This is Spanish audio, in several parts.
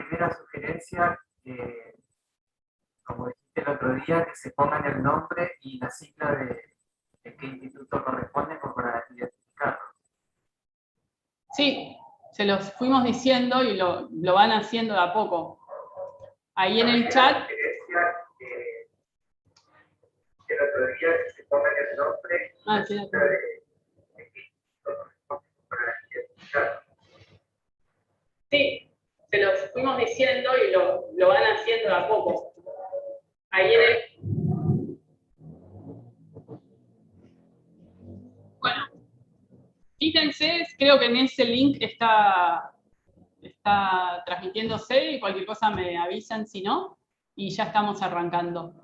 primera sugerencia, como dijiste el otro día, que se pongan el nombre y la sigla de qué instituto corresponde como para identificarlo. Sí, se los fuimos diciendo y lo van haciendo de a poco. Ahí en el chat. El otro día que se pongan el nombre y la sigla de qué instituto corresponde como para identificarlo. Sí, se los fuimos diciendo y lo van haciendo de a poco. Ahí en el... Bueno, fíjense, creo que en ese link está transmitiéndose y cualquier cosa me avisan si no, y ya estamos arrancando.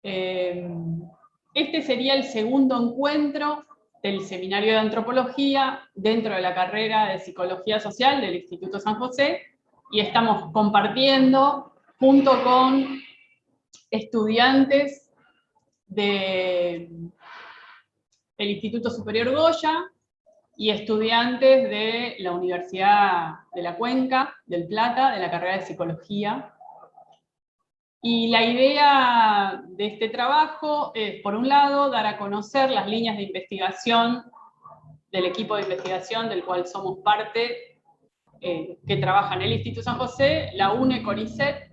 Este sería el segundo encuentro del Seminario de Antropología dentro de la carrera de Psicología Social del Instituto San José, y estamos compartiendo junto con estudiantes del Instituto Superior Goya y estudiantes de la Universidad de la Cuenca, del Plata, de la carrera de Psicología. Y la idea de este trabajo es, por un lado, dar a conocer las líneas de investigación del equipo de investigación del cual somos parte, que trabaja en el Instituto San José, la UNE con ISET,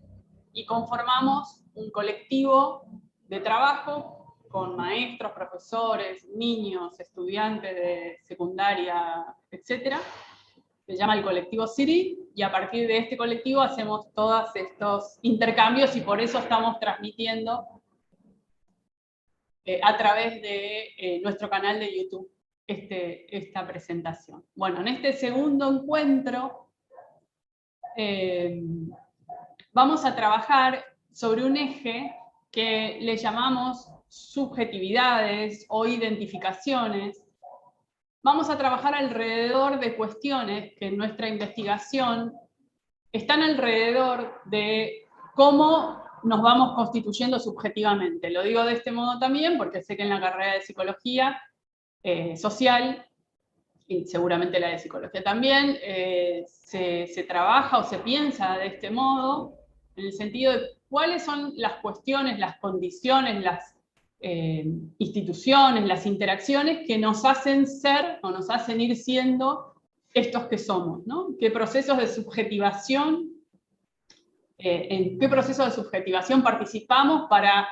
y conformamos un colectivo de trabajo con maestros, profesores, niños, estudiantes de secundaria, etc. Se llama el colectivo Ciri, y a partir de este colectivo hacemos todos estos intercambios, y por eso estamos transmitiendo a través de nuestro canal de YouTube esta presentación. Bueno, en este segundo encuentro vamos a trabajar sobre un eje que le llamamos subjetividades o identificaciones. Vamos a trabajar alrededor de cuestiones que en nuestra investigación están alrededor de cómo nos vamos constituyendo subjetivamente. Lo digo de este modo también porque sé que en la carrera de Psicología Social, y seguramente la de Psicología también, se trabaja o se piensa de este modo, en el sentido de cuáles son las cuestiones, las condiciones, las instituciones, las interacciones que nos hacen ser o nos hacen ir siendo estos que somos, ¿no? ¿Qué procesos de subjetivación, en qué procesos de subjetivación participamos para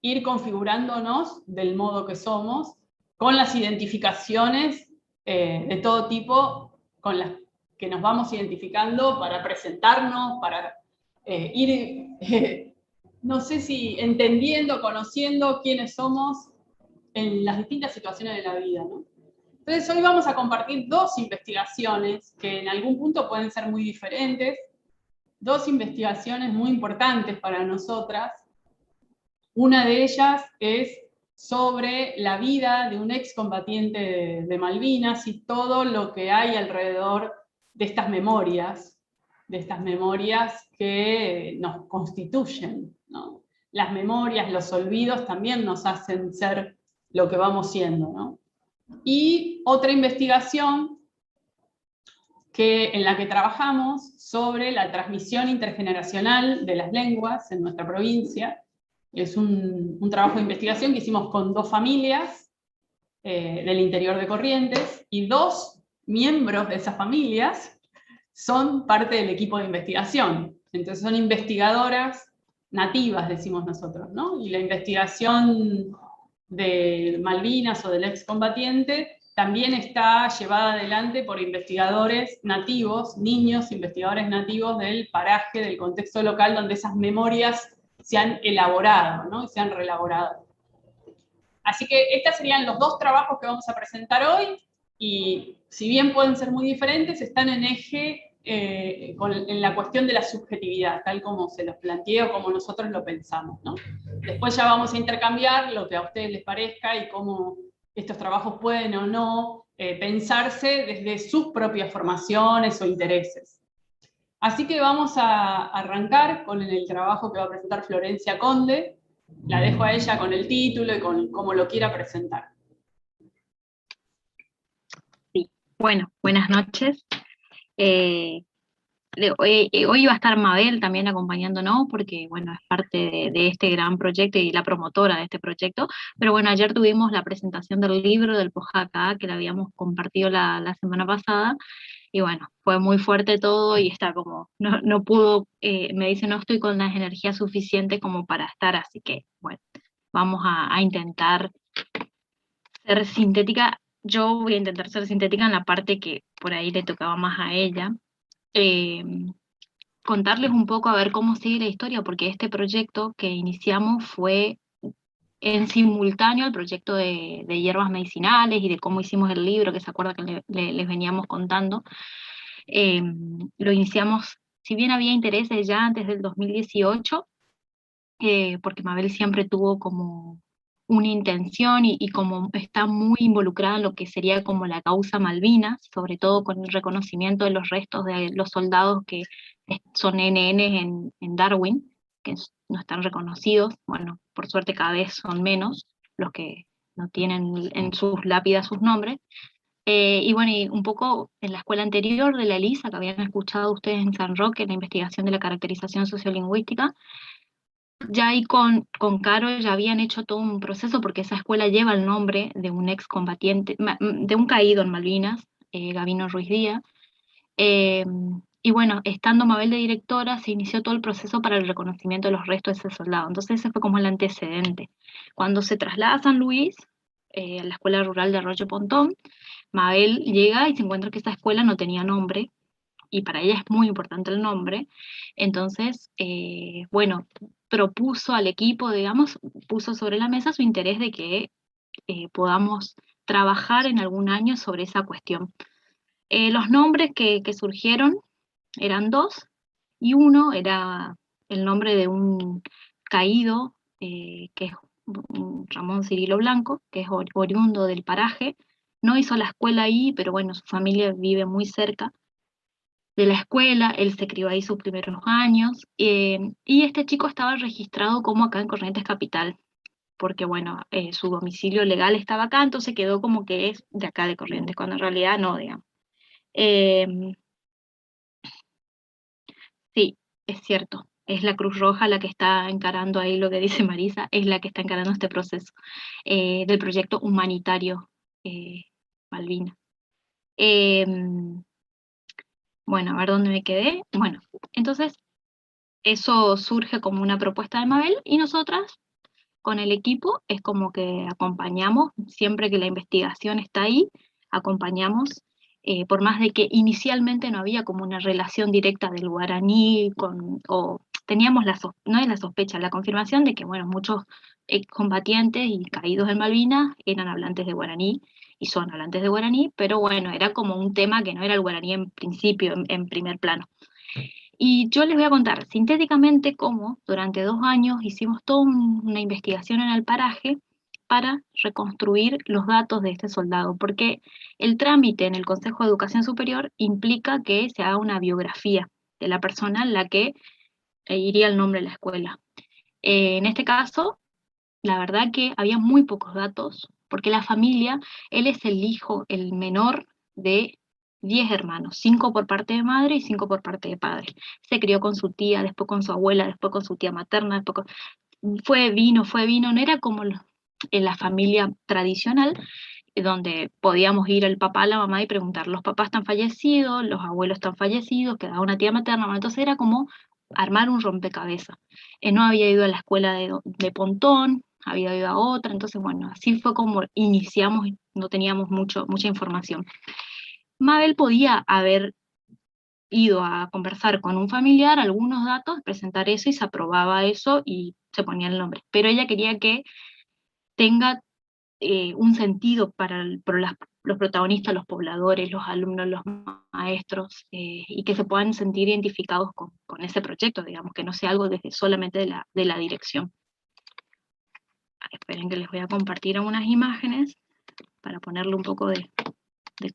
ir configurándonos del modo que somos, con las identificaciones de todo tipo con las que nos vamos identificando para presentarnos, para ir, no sé si entendiendo, conociendo quiénes somos en las distintas situaciones de la vida, ¿no? Entonces hoy vamos a compartir dos investigaciones que en algún punto pueden ser muy diferentes, dos investigaciones muy importantes para nosotras. Una de ellas es sobre la vida de un excombatiente de Malvinas y todo lo que hay alrededor de estas memorias que nos constituyen, ¿no? Las memorias, los olvidos también nos hacen ser lo que vamos siendo, ¿no? Y otra investigación en la que trabajamos sobre la transmisión intergeneracional de las lenguas en nuestra provincia. Es un trabajo de investigación que hicimos con dos familias del interior de Corrientes, y dos miembros de esas familias son parte del equipo de investigación. Entonces son investigadoras nativas, decimos nosotros, ¿no? Y la investigación de Malvinas o del excombatiente también está llevada adelante por investigadores nativos, niños investigadores nativos del paraje, del contexto local donde esas memorias se han elaborado, ¿no? Y se han reelaborado. Así que estos serían los dos trabajos que vamos a presentar hoy, y si bien pueden ser muy diferentes, están en eje en la cuestión de la subjetividad, tal como se los planteé o como nosotros lo pensamos, ¿no? Después ya vamos a intercambiar lo que a ustedes les parezca y cómo estos trabajos pueden o no pensarse desde sus propias formaciones o intereses. Así que vamos a arrancar con el trabajo que va a presentar Florencia Conde. La dejo a ella con el título y con cómo lo quiera presentar. Sí, bueno, buenas noches. Hoy va a estar Mabel también acompañándonos, porque bueno, es parte de este gran proyecto y la promotora de este proyecto. Pero bueno, ayer tuvimos la presentación del libro del Pojaca, que la habíamos compartido la semana pasada, y bueno, fue muy fuerte todo y está como, no pudo, me dice, no estoy con las energías suficientes como para estar, así que bueno, vamos a intentar ser sintética. Yo voy a intentar ser sintética en la parte que por ahí le tocaba más a ella. Eh, Contarles un poco a ver cómo sigue la historia, porque este proyecto que iniciamos fue en simultáneo al proyecto de hierbas medicinales y de cómo hicimos el libro, que se acuerda que les veníamos contando. Eh, lo iniciamos, si bien había intereses ya antes del 2018, porque Mabel siempre tuvo como una intención y como está muy involucrada en lo que sería como la causa Malvinas, sobre todo con el reconocimiento de los restos de los soldados que son NN en Darwin, que no están reconocidos. Bueno, por suerte cada vez son menos los que no tienen en sus lápidas sus nombres. Y bueno, y un poco en la escuela anterior de la ELISA, que habían escuchado ustedes en San Roque, la investigación de la caracterización sociolingüística, ya ahí con Caro ya habían hecho todo un proceso, porque esa escuela lleva el nombre de un excombatiente, de un caído en Malvinas, Gabino Ruiz Díaz. Eh, y bueno, estando Mabel de directora, se inició todo el proceso para el reconocimiento de los restos de ese soldado. Entonces ese fue como el antecedente. Cuando se traslada a San Luis, a la escuela rural de Arroyo Pontón, Mabel llega y se encuentra que esa escuela no tenía nombre, y para ella es muy importante el nombre. Entonces, bueno, propuso al equipo, digamos, puso sobre la mesa su interés de que podamos trabajar en algún año sobre esa cuestión. Los nombres que surgieron eran dos, y uno era el nombre de un caído, que es Ramón Cirilo Blanco, que es oriundo del paraje. No hizo la escuela ahí, pero bueno, su familia vive muy cerca de la escuela, él se crió ahí sus primeros años, y este chico estaba registrado como acá en Corrientes Capital, porque bueno, su domicilio legal estaba acá, entonces quedó como que es de acá de Corrientes, cuando en realidad no, digamos. Eh, sí, es cierto, es la Cruz Roja la que está encarando ahí lo que dice Marisa, es la que está encarando este proceso del proyecto humanitario Malvina. Eh, bueno, a ver dónde me quedé. Bueno, entonces eso surge como una propuesta de Mabel, y nosotras con el equipo es como que acompañamos, siempre que la investigación está ahí, acompañamos, por más de que inicialmente no había como una relación directa del guaraní o teníamos no es la sospecha, la confirmación de que, bueno, muchos excombatientes y caídos en Malvinas eran hablantes de guaraní y son hablantes de guaraní, pero bueno, era como un tema que no era el guaraní en principio, en primer plano. Y yo les voy a contar sintéticamente cómo durante 2 años hicimos toda una investigación en el paraje para reconstruir los datos de este soldado, porque el trámite en el Consejo de Educación Superior implica que se haga una biografía de la persona en la que iría el nombre de la escuela. En este caso, la verdad que había muy pocos datos, porque la familia, él es el hijo, el menor de 10 hermanos, 5 por parte de madre y 5 por parte de padre. Se crió con su tía, después con su abuela, después con su tía materna, fue vino, no era como en la familia tradicional, donde podíamos ir el papá, la mamá y preguntar, los papás están fallecidos, los abuelos están fallecidos, quedaba una tía materna, bueno, entonces era como armar un rompecabezas. No había ido a la escuela de Pontón, había ido a otra, entonces bueno, así fue como iniciamos, no teníamos mucha información. Mabel podía haber ido a conversar con un familiar, algunos datos, presentar eso y se aprobaba eso y se ponía el nombre, pero ella quería que tenga un sentido para los protagonistas, los pobladores, los alumnos, los maestros, y que se puedan sentir identificados con ese proyecto, digamos, que no sea algo desde solamente de la dirección. Esperen que les voy a compartir algunas imágenes para ponerle un poco de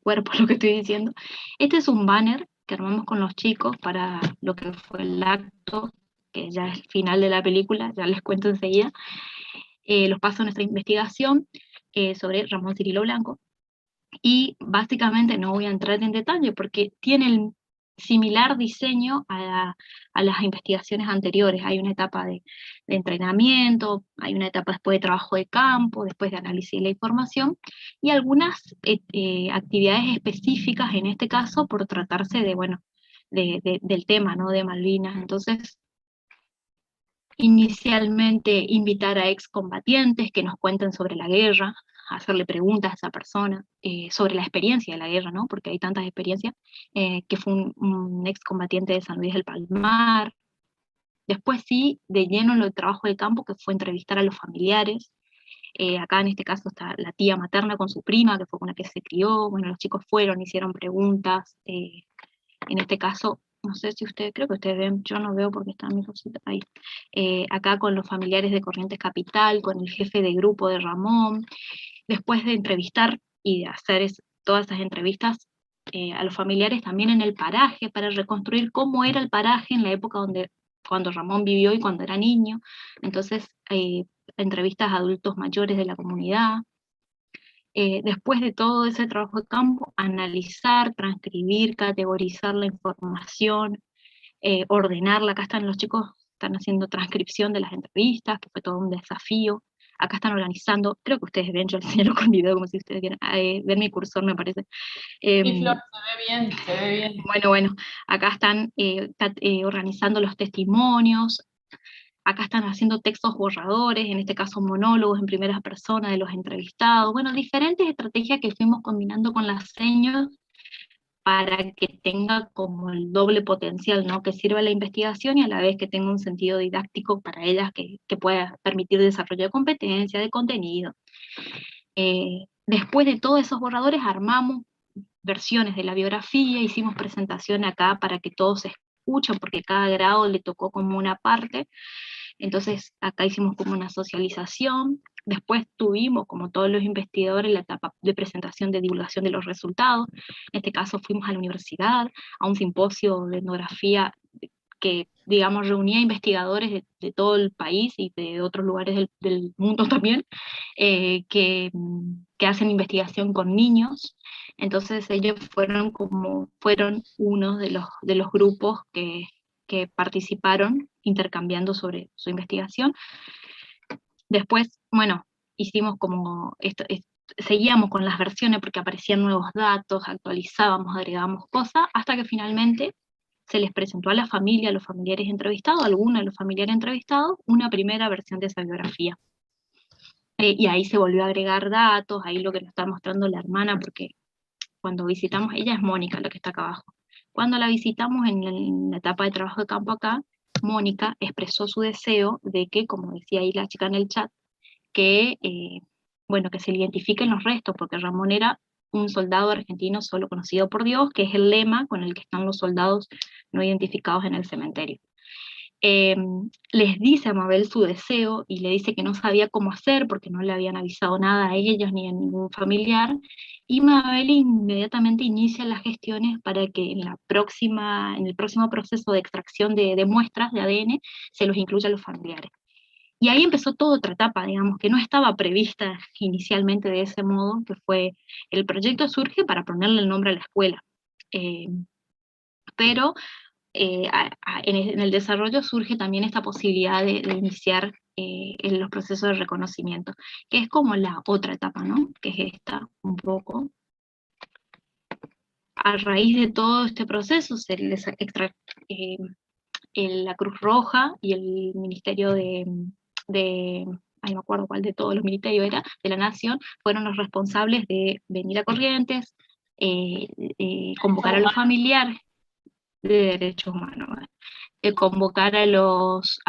cuerpo a lo que estoy diciendo. Este es un banner que armamos con los chicos para lo que fue el acto, que ya es el final de la película, ya les cuento enseguida. Los pasos de nuestra investigación sobre Ramón Cirilo Blanco, y básicamente no voy a entrar en detalle porque tiene similar diseño a las investigaciones anteriores. Hay una etapa de entrenamiento, hay una etapa después de trabajo de campo, después de análisis de la información, y algunas actividades específicas, en este caso, por tratarse de, bueno, del tema, ¿no?, de Malvinas. Entonces, inicialmente invitar a excombatientes que nos cuenten sobre la guerra, hacerle preguntas a esa persona sobre la experiencia de la guerra, ¿no?, porque hay tantas experiencias, que fue un excombatiente de San Luis del Palmar. Después sí, de lleno en el trabajo de campo, que fue entrevistar a los familiares. Acá en este caso está la tía materna con su prima, que fue con la que se crió. Bueno, los chicos fueron, hicieron preguntas. En este caso, no sé si ustedes, creo que ustedes ven, yo no veo porque está mi cosita ahí. Acá con los familiares de Corrientes Capital, con el jefe de grupo de Ramón. Después de entrevistar y de hacer todas esas entrevistas a los familiares también en el paraje, para reconstruir cómo era el paraje en la época cuando Ramón vivió y cuando era niño. Entonces, entrevistas a adultos mayores de la comunidad. Después de todo ese trabajo de campo, analizar, transcribir, categorizar la información, ordenarla. Acá están los chicos, están haciendo transcripción de las entrevistas, que fue todo un desafío. Acá están organizando, creo que ustedes ven, yo les enseño con video como si ustedes quieran, ver mi cursor me parece. Sí, Flor, se ve bien. Bueno, acá están organizando los testimonios, acá están haciendo textos borradores, en este caso monólogos en primera persona de los entrevistados, bueno, diferentes estrategias que fuimos combinando con las señas para que tenga como el doble potencial, ¿no?, que sirva la investigación y a la vez que tenga un sentido didáctico para ellas, que pueda permitir desarrollo de competencia, de contenido. Después de todos esos borradores armamos versiones de la biografía, hicimos presentación acá para que todos se escuchen, porque cada grado le tocó como una parte. Entonces acá hicimos como una socialización. Después tuvimos, como todos los investigadores, la etapa de presentación de divulgación de los resultados. En este caso fuimos a la universidad, a un simposio de etnografía que, digamos, reunía investigadores de todo el país y de otros lugares del mundo también, que hacen investigación con niños. Entonces ellos fueron uno de los grupos que participaron intercambiando sobre su investigación. Después, bueno, hicimos como seguíamos con las versiones porque aparecían nuevos datos, actualizábamos, agregábamos cosas, hasta que finalmente se les presentó a la familia, a los familiares entrevistados, a algunos de los familiares entrevistados, una primera versión de esa biografía. Y ahí se volvió a agregar datos, ahí lo que nos está mostrando la hermana, porque cuando visitamos, ella es Mónica, la que está acá abajo. Cuando la visitamos en la etapa de trabajo de campo acá, Mónica expresó su deseo de que, como decía ahí la chica en el chat, que, bueno, que se le identifiquen los restos, porque Ramón era un soldado argentino solo conocido por Dios, que es el lema con el que están los soldados no identificados en el cementerio. Les dice a Mabel su deseo y le dice que no sabía cómo hacer porque no le habían avisado nada a ellos ni a ningún familiar, y Mabel inmediatamente inicia las gestiones para que en el próximo proceso de extracción de muestras de ADN se los incluya a los familiares. Y ahí empezó toda otra etapa, digamos, que no estaba prevista inicialmente de ese modo, que fue, el proyecto surge para ponerle el nombre a la escuela, pero en el desarrollo surge también esta posibilidad de iniciar en los procesos de reconocimiento, que es como la otra etapa, ¿no?, que es esta un poco. A raíz de todo este proceso, la Cruz Roja y el Ministerio ay, no me acuerdo cuál de todos los ministerios era, de la Nación, fueron los responsables de venir a Corrientes, convocar a los familiares de derechos humanos, convocar a los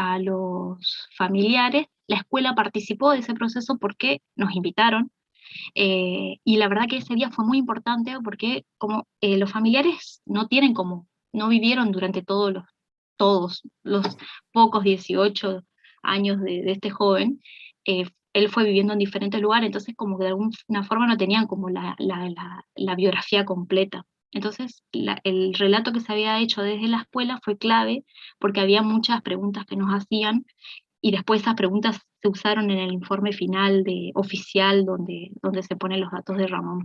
familiares. La escuela participó de ese proceso porque nos invitaron, y la verdad que ese día fue muy importante porque como los familiares no vivieron durante todos los pocos 18 años de este joven, él fue viviendo en diferentes lugares, entonces como que de alguna forma no tenían como la biografía completa. Entonces el relato que se había hecho desde la escuela fue clave porque había muchas preguntas que nos hacían, y después esas preguntas se usaron en el informe final oficial donde se ponen los datos de Ramón.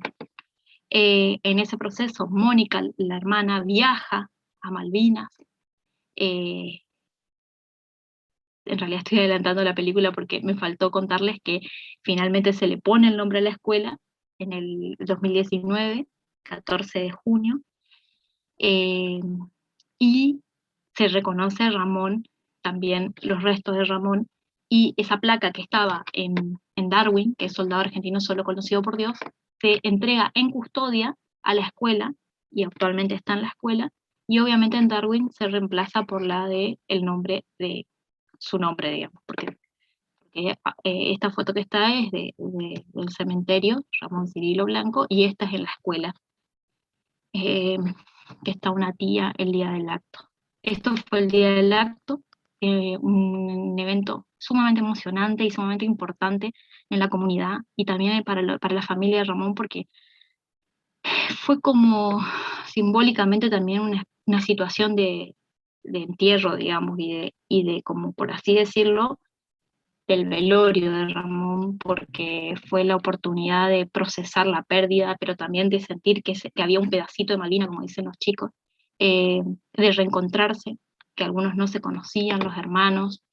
En ese proceso, Mónica, la hermana, viaja a Malvinas. En realidad estoy adelantando la película porque me faltó contarles que finalmente se le pone el nombre a la escuela en el 2019, 14 de junio, y se reconoce a Ramón, también los restos de Ramón, y esa placa que estaba en Darwin, que es Soldado Argentino Solo Conocido por Dios, se entrega en custodia a la escuela, y actualmente está en la escuela, y obviamente en Darwin se reemplaza por la de el nombre de su nombre, digamos, porque esta foto que está es del cementerio Ramón Cirilo Blanco, y esta es en la escuela, que está una tía el día del acto. Esto fue el día del acto, un evento sumamente emocionante y sumamente importante en la comunidad, y también para la familia de Ramón, porque fue como simbólicamente también una situación de entierro, digamos, y de, como por así decirlo, del velorio de Ramón, porque fue la oportunidad de procesar la pérdida, pero también de sentir que había un pedacito de Malvina, como dicen los chicos, de reencontrarse, que algunos no se conocían, los hermanos,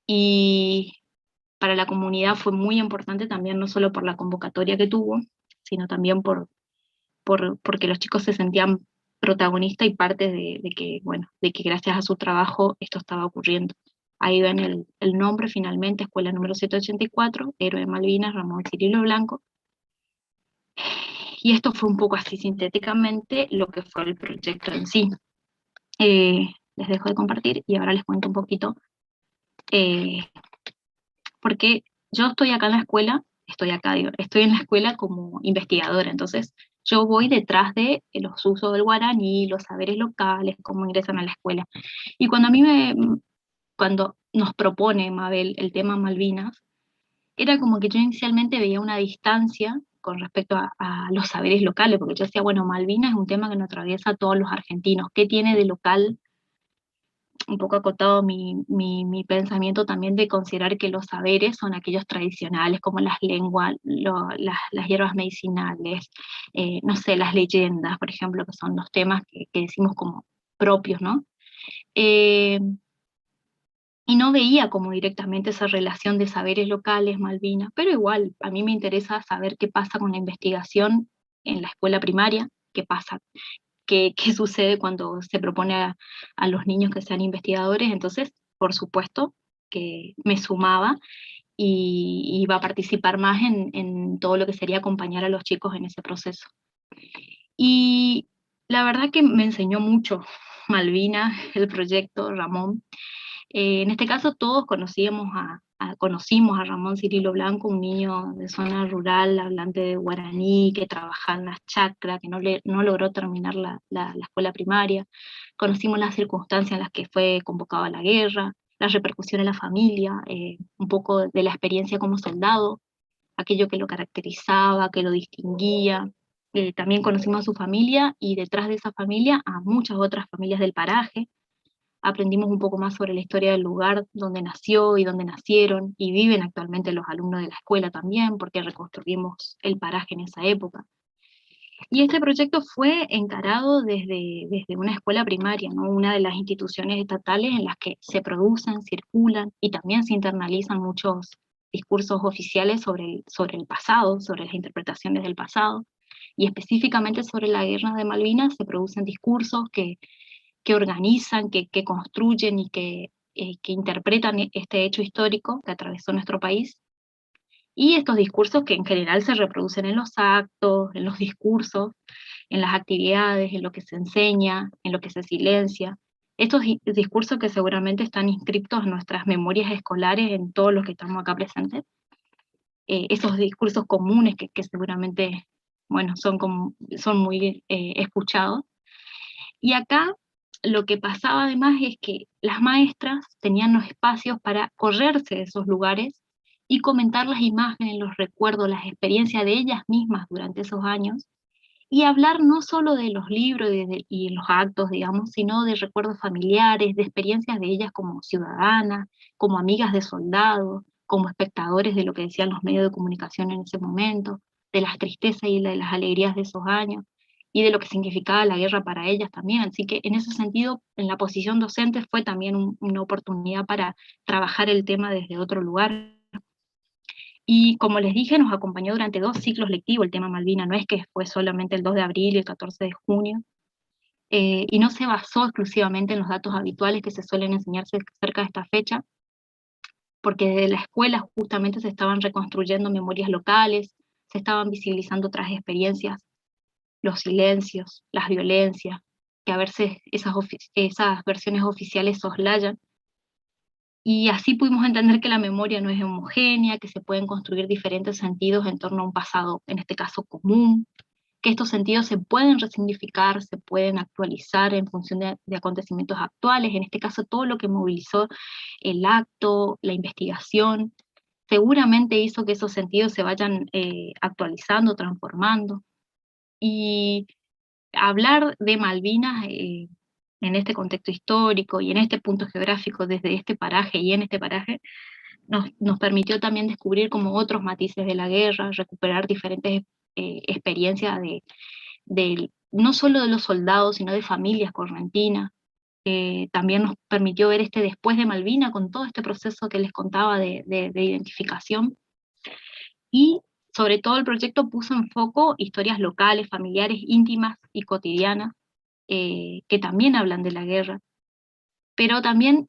y para la comunidad fue muy importante también, no solo por la convocatoria que tuvo, sino también porque los chicos se sentían protagonistas y parte de que, bueno, de que gracias a su trabajo esto estaba ocurriendo. Ahí ven el nombre finalmente, Escuela número 784, Héroe de Malvinas, Ramón Cirilo Blanco. Y esto fue un poco así sintéticamente lo que fue el proyecto en sí. Les dejo de compartir y ahora les cuento un poquito, porque yo estoy acá en la escuela, estoy en la escuela como investigadora, entonces yo voy detrás de los usos del guaraní, los saberes locales, cómo ingresan a la escuela. Y cuando nos propone Mabel el tema Malvinas, era como que yo inicialmente veía una distancia con respecto a los saberes locales, porque yo decía, bueno, Malvinas es un tema que nos atraviesa a todos los argentinos, ¿qué tiene de local? Un poco acotado mi pensamiento también de considerar que los saberes son aquellos tradicionales, como las lenguas, las hierbas medicinales, no sé, las leyendas, por ejemplo, que son los temas que decimos como propios, ¿no? Eh, y no veía como directamente esa relación de saberes locales, Malvinas, pero igual, a mí me interesa saber qué pasa con la investigación en la escuela primaria, qué pasa, qué sucede cuando se propone a los niños que sean investigadores. Entonces, por supuesto que me sumaba y iba a participar más en todo lo que sería acompañar a los chicos en ese proceso. Y la verdad que me enseñó mucho Malvina, el proyecto, Ramón. En este caso todos conocimos a Ramón Cirilo Blanco, un niño de zona rural, hablante de guaraní, que trabajaba en las chacras, que no logró terminar la escuela primaria. Conocimos las circunstancias en las que fue convocado a la guerra, la repercusión en la familia, un poco de la experiencia como soldado, aquello que lo caracterizaba, que lo distinguía. También conocimos a su familia, y detrás de esa familia a muchas otras familias del paraje. Aprendimos un poco más sobre la historia del lugar donde nació y donde nacieron y viven actualmente los alumnos de la escuela también, porque reconstruimos el paraje en esa época. Y este proyecto fue encarado desde una escuela primaria, ¿no? Una de las instituciones estatales en las que se producen, circulan y también se internalizan muchos discursos oficiales sobre el pasado, sobre las interpretaciones del pasado, y específicamente sobre la guerra de Malvinas se producen discursos que organizan, que construyen y que interpretan este hecho histórico que atravesó nuestro país. Y estos discursos que en general se reproducen en los actos, en los discursos, en las actividades, en lo que se enseña, en lo que se silencia. Estos discursos que seguramente están inscriptos en nuestras memorias escolares, en todos los que estamos acá presentes. Esos discursos comunes que seguramente, bueno, son muy escuchados. Y acá lo que pasaba además es que las maestras tenían los espacios para correrse de esos lugares y comentar las imágenes, los recuerdos, las experiencias de ellas mismas durante esos años, y hablar no solo de los libros y los actos, digamos, sino de recuerdos familiares, de experiencias de ellas como ciudadanas, como amigas de soldados, como espectadores de lo que decían los medios de comunicación en ese momento, de las tristezas y de las alegrías de esos años. y de lo que significaba la guerra para ellas también. Así que en ese sentido, en la posición docente fue también una oportunidad para trabajar el tema desde otro lugar. Y como les dije, nos acompañó durante 2 ciclos lectivos el tema Malvina, no es que fue solamente el 2 de abril y el 14 de junio, y no se basó exclusivamente en los datos habituales que se suelen enseñarse cerca de esta fecha, porque desde la escuela justamente se estaban reconstruyendo memorias locales, se estaban visibilizando otras experiencias, los silencios, las violencias, que a veces esas versiones oficiales soslayan, y así pudimos entender que la memoria no es homogénea, que se pueden construir diferentes sentidos en torno a un pasado, en este caso común, que estos sentidos se pueden resignificar, se pueden actualizar en función de acontecimientos actuales, en este caso todo lo que movilizó el acto, la investigación, seguramente hizo que esos sentidos se vayan actualizando, transformando, y hablar de Malvinas en este contexto histórico y en este punto geográfico, desde este paraje y en este paraje, nos permitió también descubrir como otros matices de la guerra, recuperar diferentes experiencias no solo de los soldados, sino de familias correntinas. También nos permitió ver este después de Malvina, con todo este proceso que les contaba de identificación. Y sobre todo el proyecto puso en foco historias locales, familiares, íntimas y cotidianas, que también hablan de la guerra, pero también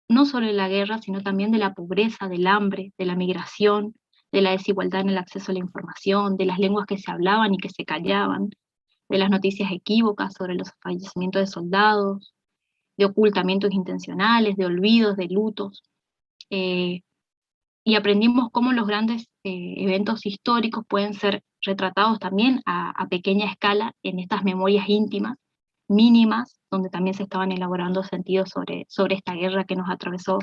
no solo de la guerra, sino también de la pobreza, del hambre, de la migración, de la desigualdad en el acceso a la información, de las lenguas que se hablaban y que se callaban, de las noticias equívocas sobre los fallecimientos de soldados, de ocultamientos intencionales, de olvidos, de lutos, y aprendimos cómo los grandes eventos históricos pueden ser retratados también a pequeña escala en estas memorias íntimas, mínimas, donde también se estaban elaborando sentidos sobre esta guerra que nos atravesó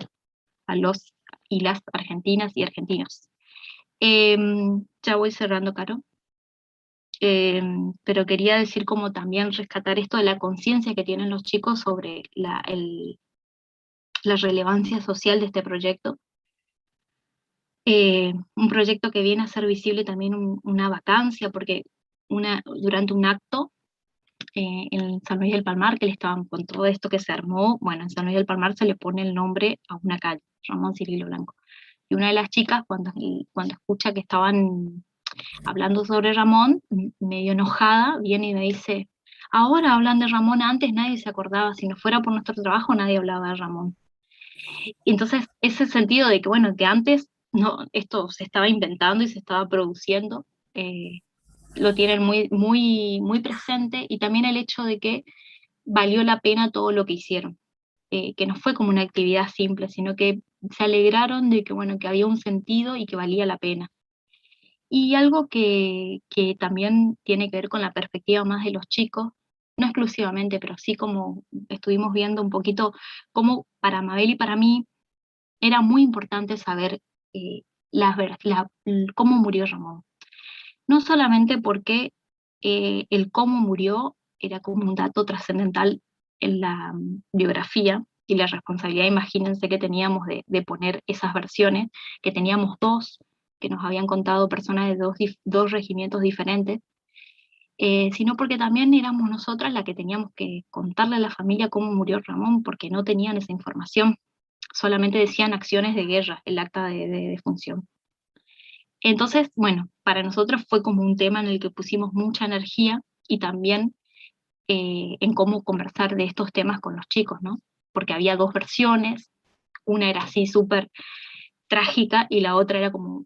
a los y las argentinas y argentinos. Ya voy cerrando, Caro. Pero quería decir como también rescatar esto de la conciencia que tienen los chicos sobre la relevancia social de este proyecto. Un proyecto que viene a ser visible también una vacancia, porque durante un acto en San Luis del Palmar, que le estaban con todo esto que se armó, bueno, en San Luis del Palmar se le pone el nombre a una calle, Ramón Cirilo Blanco. Y una de las chicas, cuando escucha que estaban hablando sobre Ramón, medio enojada, viene y me dice, ahora hablan de Ramón, antes nadie se acordaba, si no fuera por nuestro trabajo nadie hablaba de Ramón. Y entonces ese sentido de que, bueno, que antes no, esto se estaba inventando y se estaba produciendo, lo tienen muy, muy, muy presente, y también el hecho de que valió la pena todo lo que hicieron, que no fue como una actividad simple, sino que se alegraron de que, bueno, que había un sentido y que valía la pena. Y algo que también tiene que ver con la perspectiva más de los chicos, no exclusivamente, pero sí como estuvimos viendo un poquito cómo para Mabel y para mí era muy importante saber cómo murió Ramón. No solamente porque el cómo murió era como un dato trascendental en la biografía y la responsabilidad, imagínense, que teníamos de poner esas versiones, que teníamos 2, que nos habían contado personas de 2 regimientos diferentes, sino porque también éramos nosotras las que teníamos que contarle a la familia cómo murió Ramón, porque no tenían esa información, solamente decían acciones de guerra, el acta de defunción. Entonces, bueno, para nosotros fue como un tema en el que pusimos mucha energía, y también en cómo conversar de estos temas con los chicos, ¿no? Porque había 2 versiones, una era así súper trágica y la otra era como,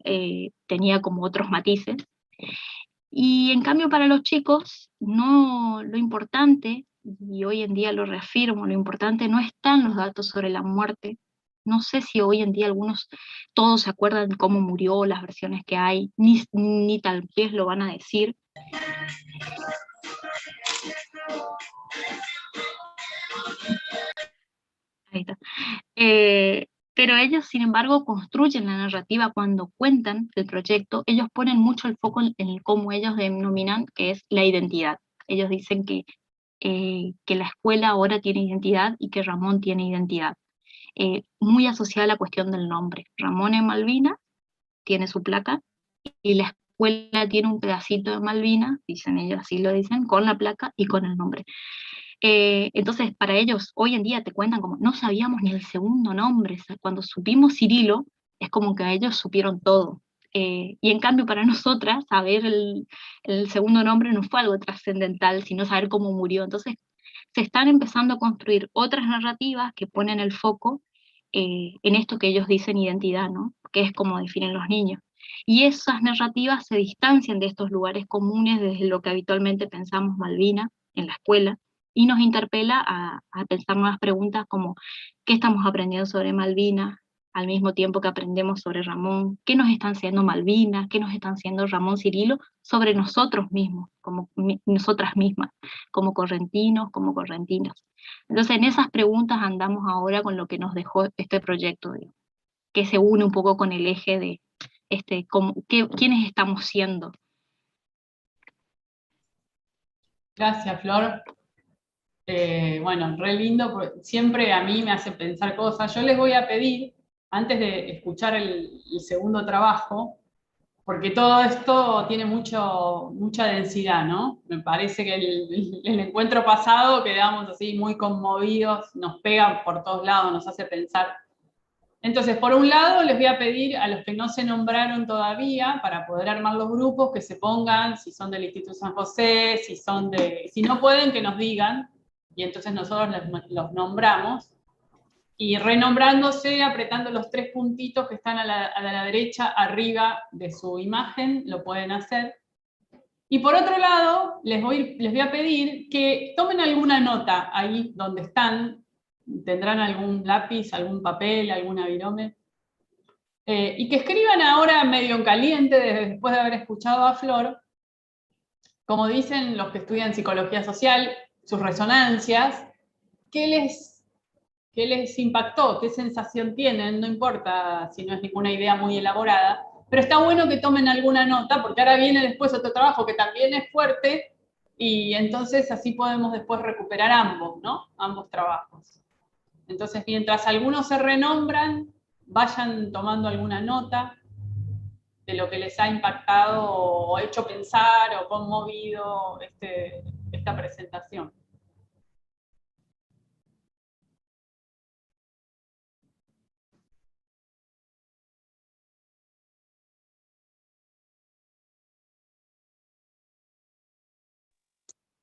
tenía como otros matices. Y en cambio para los chicos, no, lo importante, y hoy en día lo reafirmo, lo importante no están los datos sobre la muerte. No sé si hoy en día todos se acuerdan de cómo murió, las versiones que hay, ni tal vez lo van a decir. Ahí está. Pero ellos, sin embargo, construyen la narrativa cuando cuentan el proyecto. Ellos ponen mucho el foco en cómo ellos denominan que es la identidad. Ellos dicen que la escuela ahora tiene identidad y que Ramón tiene identidad. Muy asociada a la cuestión del nombre. Ramón en Malvinas tiene su placa, y la escuela tiene un pedacito de Malvinas, dicen ellos, así lo dicen, con la placa y con el nombre. Entonces, para ellos, hoy en día te cuentan como, no sabíamos ni el segundo nombre, o sea, cuando supimos Cirilo, es como que a ellos supieron todo. Y en cambio, para nosotras, saber el segundo nombre no fue algo trascendental, sino saber cómo murió. Entonces, se están empezando a construir otras narrativas que ponen el foco en esto que ellos dicen identidad, ¿no? Que es como definen los niños. Y esas narrativas se distancian de estos lugares comunes desde lo que habitualmente pensamos Malvina en la escuela, y nos interpela a pensar nuevas preguntas como ¿qué estamos aprendiendo sobre Malvina? Al mismo tiempo que aprendemos sobre Ramón, ¿qué nos están enseñando Malvinas? ¿Qué nos están enseñando Ramón Cirilo sobre nosotros mismos, como nosotras mismas, como correntinos, como correntinas? Entonces, en esas preguntas andamos ahora con lo que nos dejó este proyecto, que se une un poco con el eje de quiénes estamos siendo. Gracias, Flor. Bueno, re lindo, porque siempre a mí me hace pensar cosas. Yo les voy a pedir, antes de escuchar el segundo trabajo, porque todo esto tiene mucha densidad, ¿no? Me parece que el encuentro pasado quedamos así muy conmovidos, nos pega por todos lados, nos hace pensar. Entonces, por un lado, les voy a pedir a los que no se nombraron todavía, para poder armar los grupos, que se pongan, si son del Instituto San José, si no pueden, que nos digan, y entonces nosotros los nombramos, y renombrándose, apretando los 3 puntitos que están a la derecha, arriba de su imagen, lo pueden hacer. Y por otro lado, les voy a pedir que tomen alguna nota ahí donde están, tendrán algún lápiz, algún papel, alguna virome, y que escriban ahora medio en caliente, después de haber escuchado a Flor, como dicen los que estudian psicología social, sus resonancias, qué les impactó, qué sensación tienen, no importa si no es ninguna idea muy elaborada, pero está bueno que tomen alguna nota, porque ahora viene después otro trabajo que también es fuerte, y entonces así podemos después recuperar ambos, ¿no? Ambos trabajos. Entonces, mientras algunos se renombran, vayan tomando alguna nota de lo que les ha impactado o hecho pensar o conmovido esta presentación.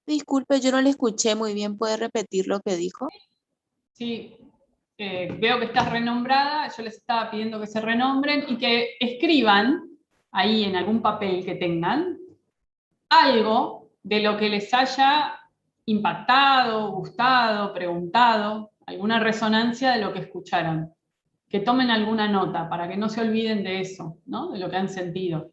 Disculpe, yo no le escuché muy bien. ¿Puede repetir lo que dijo? Sí, veo que estás renombrada, yo les estaba pidiendo que se renombren y que escriban ahí en algún papel que tengan algo de lo que les haya impactado, gustado, preguntado, alguna resonancia de lo que escucharon. Que tomen alguna nota para que no se olviden de eso, ¿no? De lo que han sentido.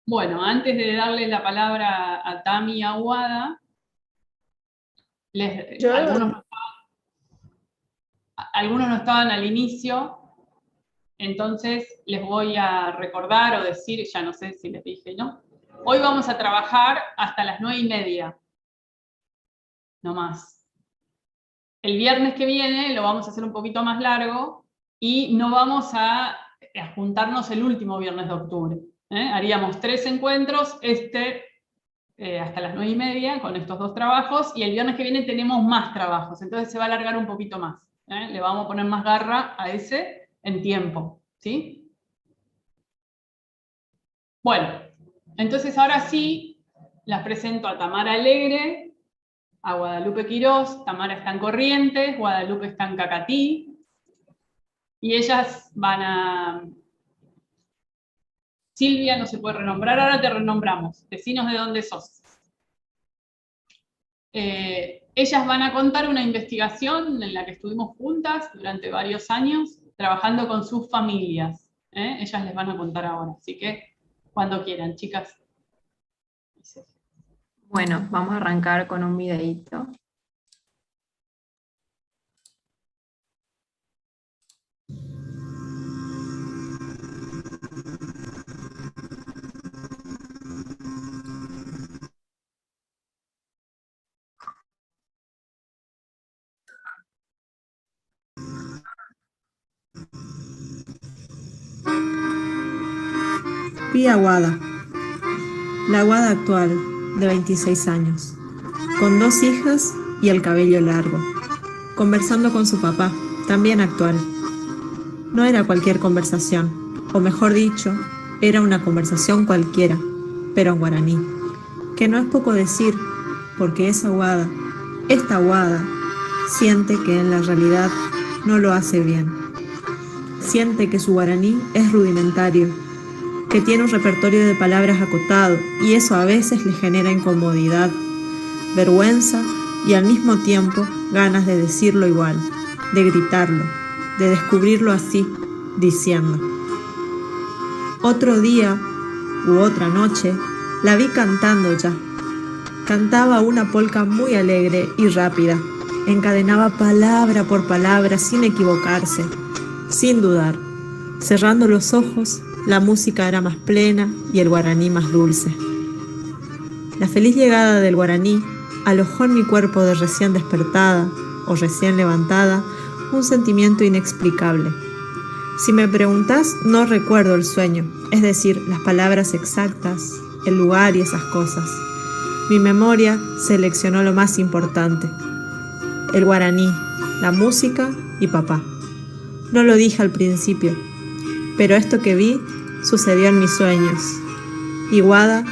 Bueno, antes de darle la palabra a Tami Aguada, algunos no estaban al inicio, entonces les voy a recordar o decir, ya no sé si les dije, ¿no? Hoy vamos a trabajar hasta las 9:30, no más. El viernes que viene lo vamos a hacer un poquito más largo y no vamos a juntarnos el último viernes de octubre. Haríamos 3 encuentros, hasta las 9:30 con estos 2 trabajos, y el viernes que viene tenemos más trabajos, entonces se va a alargar un poquito más. Le vamos a poner más garra a ese en tiempo, ¿sí? Bueno, entonces ahora sí, las presento a Tamara Alegre, a Guadalupe Quirós. Tamara está en Corrientes, Guadalupe está en Cacatí, y ellas van a... Silvia no se puede renombrar, ahora te renombramos, decinos de dónde sos. Ellas van a contar una investigación en la que estuvimos juntas durante varios años, trabajando con sus familias. Ellas les van a contar ahora, así que cuando quieran, chicas. Bueno, vamos a arrancar con un videíto. Pía Wada, la Wada actual, de 26 años, con 2 hijas y el cabello largo, conversando con su papá, también actual. No era cualquier conversación, o mejor dicho, era una conversación cualquiera, pero en guaraní, que no es poco decir, porque esta Wada, siente que en la realidad no lo hace bien. Siente que su guaraní es rudimentario, que tiene un repertorio de palabras acotado, y eso a veces le genera incomodidad, vergüenza y al mismo tiempo ganas de decirlo igual, de gritarlo, de descubrirlo así, diciendo. Otro día u otra noche la vi cantando ya. Cantaba una polca muy alegre y rápida, encadenaba palabra por palabra sin equivocarse, sin dudar. Cerrando los ojos, la música era más plena y el guaraní más dulce. La feliz llegada del guaraní alojó en mi cuerpo de recién despertada o recién levantada un sentimiento inexplicable. Si me preguntas, no recuerdo el sueño, es decir, las palabras exactas, el lugar y esas cosas. Mi memoria seleccionó lo más importante: el guaraní, la música y papá. No lo dije al principio, pero esto que vi sucedió en mis sueños. Y Wada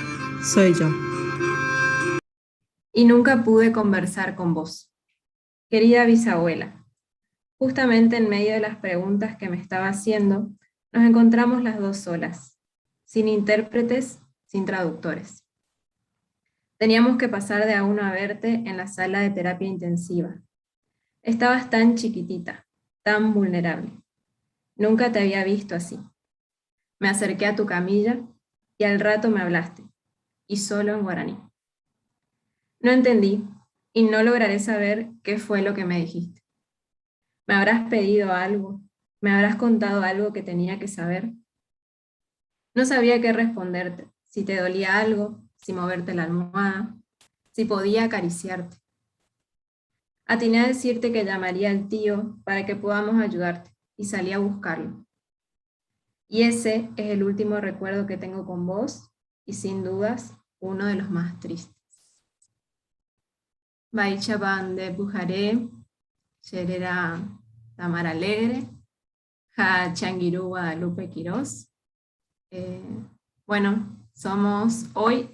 soy yo. Y nunca pude conversar con vos. Querida bisabuela, justamente en medio de las preguntas que me estaba haciendo, nos encontramos las dos solas, sin intérpretes, sin traductores. Teníamos que pasar de a uno a verte en la sala de terapia intensiva. Estabas tan chiquitita, tan vulnerable. Nunca te había visto así. Me acerqué a tu camilla y al rato me hablaste, y solo en guaraní. No entendí y no lograré saber qué fue lo que me dijiste. ¿Me habrás pedido algo? ¿Me habrás contado algo que tenía que saber? No sabía qué responderte, si te dolía algo, si moverte la almohada, si podía acariciarte. Atiné a decirte que llamaría al tío para que podamos ayudarte y salí a buscarlo. Y ese es el último recuerdo que tengo con vos y sin dudas uno de los más tristes. Baichaban de Bujaré, Cherera Tamar Alegre, Ja Changuirú Guadalupe Quirós. Bueno, somos hoy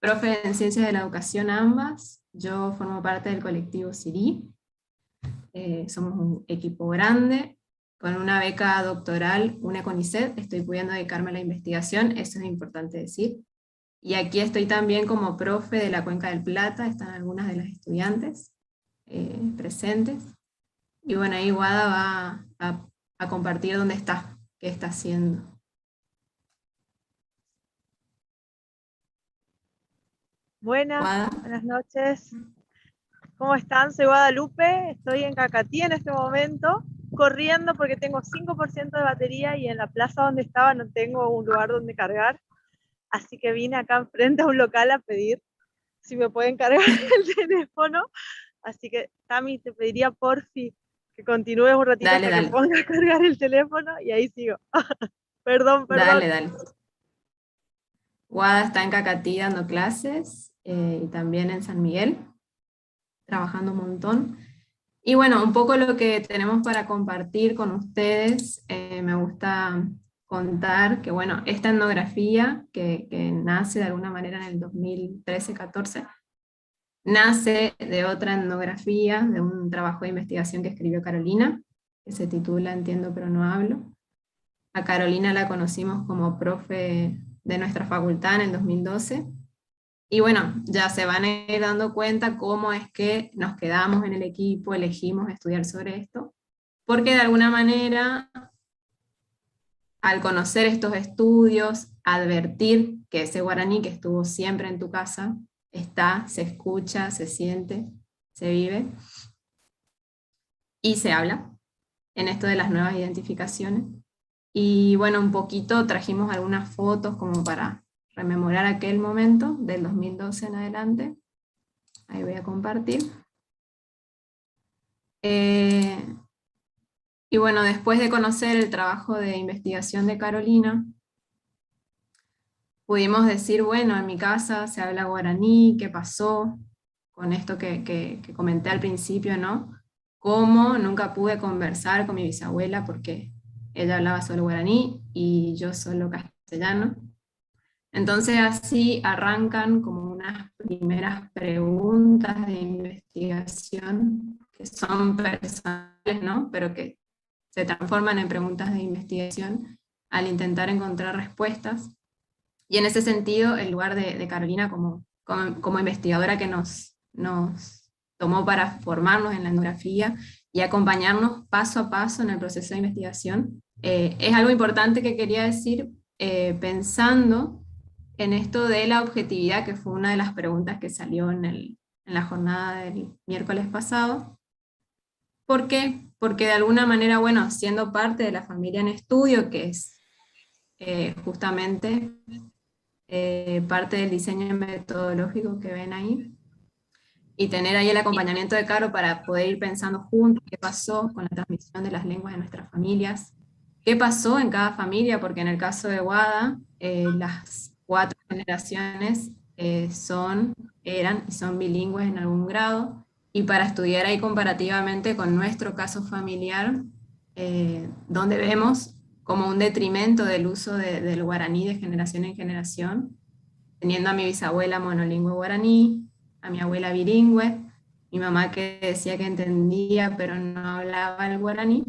profe en Ciencias de la Educación ambas. Yo formo parte del colectivo Sirí. Somos un equipo grande, con una beca doctoral, una CONICET. Estoy pudiendo dedicarme a la investigación, eso es importante decir. Y aquí estoy también como profe de la Cuenca del Plata, están algunas de las estudiantes presentes. Y bueno, ahí Wada va a compartir dónde está, qué está haciendo. Buenas noches. ¿Cómo están? Soy Guadalupe, estoy en Cacatí en este momento, corriendo porque tengo 5% de batería y en la plaza donde estaba no tengo un lugar donde cargar. Así que vine acá enfrente a un local a pedir si me pueden cargar el teléfono. Así que, Tami, te pediría porfi que continúes un ratito hasta que ponga a cargar el teléfono y ahí sigo. Perdón. Dale. Wada está en Cacatí dando clases y también en San Miguel, trabajando un montón. Y bueno, un poco lo que tenemos para compartir con ustedes, me gusta contar que bueno, esta etnografía que nace de alguna manera en el 2013-14, nace de otra etnografía, de un trabajo de investigación que escribió Carolina, que se titula Entiendo pero no hablo. A Carolina la conocimos como profe de nuestra facultad en el 2012, y bueno, ya se van a ir dando cuenta cómo es que nos quedamos en el equipo, elegimos estudiar sobre esto, porque de alguna manera, al conocer estos estudios, advertir que ese guaraní que estuvo siempre en tu casa está, se escucha, se siente, se vive y se habla en esto de las nuevas identificaciones. Y bueno, un poquito trajimos algunas fotos como para rememorar aquel momento del 2012 en adelante. Ahí voy a compartir. Y bueno, después de conocer el trabajo de investigación de Carolina, pudimos decir, bueno, en mi casa se habla guaraní, ¿qué pasó? Con esto que comenté al principio, ¿no? Cómo nunca pude conversar con mi bisabuela porque ella hablaba solo guaraní y yo solo castellano. Entonces así arrancan como unas primeras preguntas de investigación que son personales, ¿no? Pero que se transforman en preguntas de investigación al intentar encontrar respuestas. Y en ese sentido, el lugar de Carolina como investigadora que nos tomó para formarnos en la etnografía y acompañarnos paso a paso en el proceso de investigación, es algo importante que quería decir, pensando en esto de la objetividad, que fue una de las preguntas que salió en la jornada del miércoles pasado. ¿Por qué? Porque de alguna manera, bueno, siendo parte de la familia en estudio, que es justamente parte del diseño metodológico que ven ahí, y tener ahí el acompañamiento de Caro para poder ir pensando juntos qué pasó con la transmisión de las lenguas de nuestras familias, qué pasó en cada familia, porque en el caso de Guada, las 4 generaciones eran y son bilingües en algún grado, y para estudiar ahí comparativamente con nuestro caso familiar, donde vemos como un detrimento del uso del guaraní de generación en generación, teniendo a mi bisabuela monolingüe guaraní, a mi abuela bilingüe, mi mamá que decía que entendía pero no hablaba el guaraní,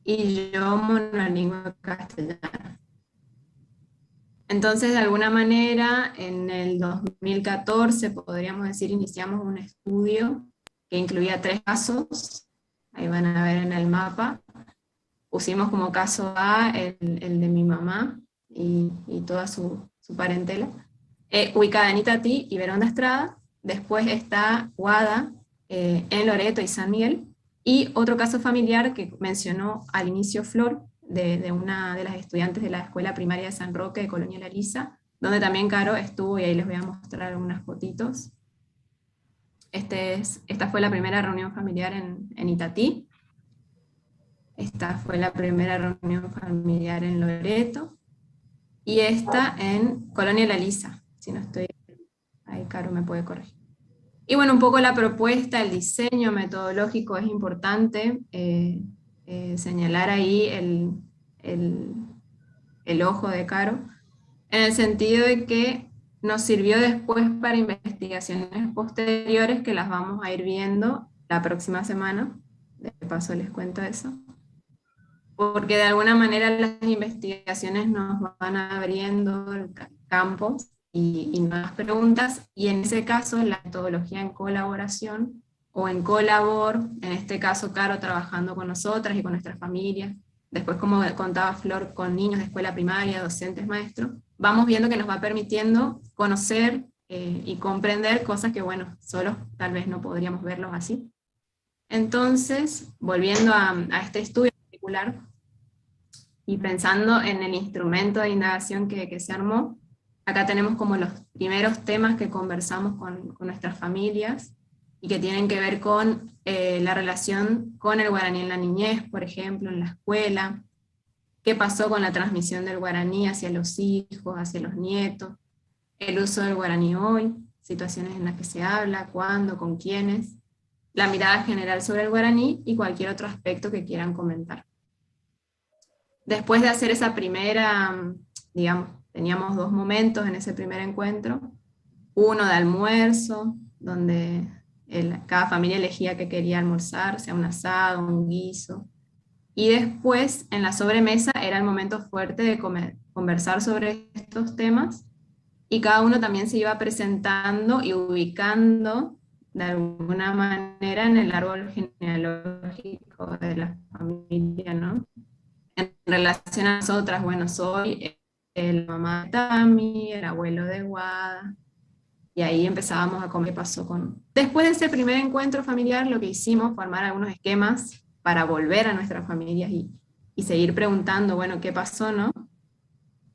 y yo monolingüe castellano. Entonces, de alguna manera, en el 2014, podríamos decir, iniciamos un estudio que incluía 3 casos, ahí van a ver en el mapa. Pusimos como caso A el de mi mamá y toda su parentela, ubicada en Itatí y Verón de Estrada. Después está Guada, en Loreto y San Miguel, y otro caso familiar que mencionó al inicio Flor, de una de las estudiantes de la Escuela Primaria de San Roque de Colonia La Lisa, donde también Caro estuvo, y ahí les voy a mostrar algunas fotitos. Esta fue la primera reunión familiar en Itatí. Esta fue la primera reunión familiar en Loreto, y esta en Colonia La Lisa, si no estoy ahí, Caro me puede corregir. Y bueno, un poco la propuesta, el diseño metodológico es importante, señalar ahí el ojo de Caro, en el sentido de que nos sirvió después para investigaciones posteriores que las vamos a ir viendo la próxima semana, de paso les cuento eso, porque de alguna manera las investigaciones nos van abriendo campos y nuevas preguntas, y en ese caso la metodología en colaboración o en colabor, en este caso Caro trabajando con nosotras y con nuestras familias, después como contaba Flor con niños de escuela primaria, docentes, maestros, vamos viendo que nos va permitiendo conocer y comprender cosas que bueno, solos tal vez no podríamos verlos así. Entonces, volviendo a este estudio en particular, y pensando en el instrumento de indagación que se armó, acá tenemos como los primeros temas que conversamos con nuestras familias, y que tienen que ver con la relación con el guaraní en la niñez, por ejemplo, en la escuela, qué pasó con la transmisión del guaraní hacia los hijos, hacia los nietos, el uso del guaraní hoy, situaciones en las que se habla, cuándo, con quiénes, la mirada general sobre el guaraní y cualquier otro aspecto que quieran comentar. Después de hacer esa primera, digamos, teníamos 2 momentos en ese primer encuentro, uno de almuerzo, donde cada familia elegía qué quería almorzar, sea un asado, un guiso, y después en la sobremesa era el momento fuerte de conversar sobre estos temas, y cada uno también se iba presentando y ubicando de alguna manera en el árbol genealógico de la familia, ¿no? En relación a nosotras, bueno, soy la mamá de Tami, el abuelo de Guada, y ahí empezábamos a comer. Pasó con... Después de ese primer encuentro familiar, lo que hicimos fue armar algunos esquemas para volver a nuestras familias y seguir preguntando, bueno, ¿qué pasó, no?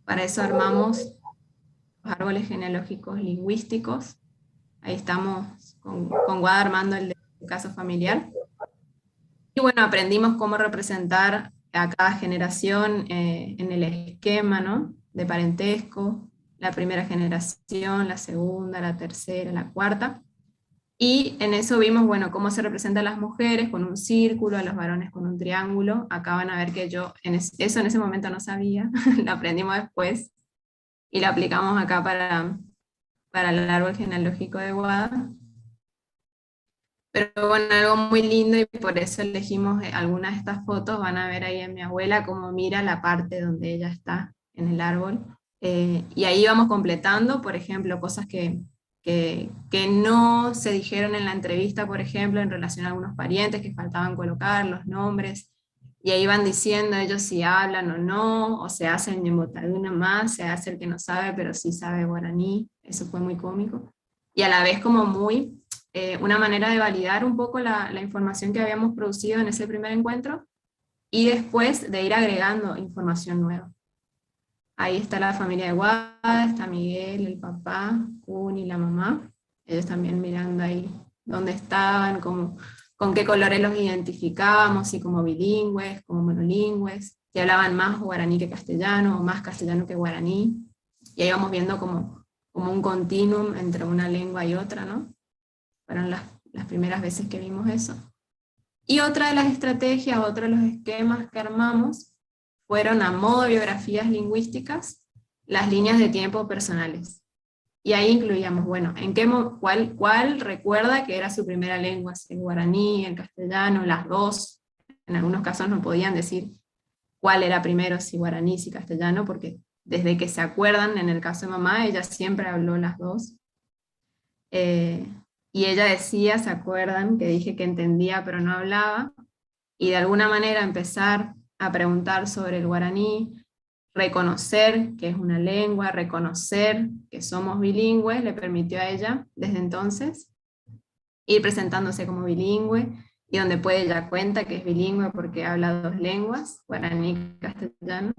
Para eso armamos los árboles genealógicos lingüísticos. Ahí estamos con Guada armando el de caso familiar. Y bueno, aprendimos cómo representar a cada generación en el esquema, ¿no? De parentesco, la primera generación, la segunda, la tercera, la cuarta. Y en eso vimos, bueno, cómo se representan las mujeres con un círculo, a los varones con un triángulo. Acá van a ver que yo eso en ese momento no sabía, lo aprendimos después y lo aplicamos acá para el árbol genealógico de Guada. Pero bueno, algo muy lindo, y por eso elegimos algunas de estas fotos. Van a ver ahí a mi abuela cómo mira la parte donde ella está en el árbol. Y ahí vamos completando, por ejemplo, cosas que no se dijeron en la entrevista, por ejemplo, en relación a algunos parientes que faltaban colocar, los nombres. Y ahí van diciendo ellos si hablan o no, o se hace el ñembotaduna más, se hace el que no sabe, pero sí sabe guaraní. Eso fue muy cómico. Y a la vez como muy... una manera de validar un poco la información que habíamos producido en ese primer encuentro, y después de ir agregando información nueva. Ahí está la familia de Guada, está Miguel, el papá, Cuni, la mamá, ellos también mirando ahí dónde estaban, con qué colores los identificábamos, si como bilingües, como monolingües, si hablaban más guaraní que castellano, o más castellano que guaraní, y ahí vamos viendo como un continuum entre una lengua y otra, ¿no? Fueron las primeras veces que vimos eso. Y otra de las estrategias, otro de los esquemas que armamos, fueron a modo de biografías lingüísticas, las líneas de tiempo personales. Y ahí incluíamos, bueno, cuál recuerda que era su primera lengua, si el guaraní, el castellano, las dos. En algunos casos no podían decir cuál era primero, si guaraní, si castellano, porque desde que se acuerdan, en el caso de mamá, ella siempre habló las dos. Y ella decía, ¿se acuerdan? Que dije que entendía pero no hablaba, y de alguna manera empezar a preguntar sobre el guaraní, reconocer que es una lengua, reconocer que somos bilingües, le permitió a ella, desde entonces, ir presentándose como bilingüe, y donde puede ella cuenta que es bilingüe porque habla dos lenguas, guaraní y castellano.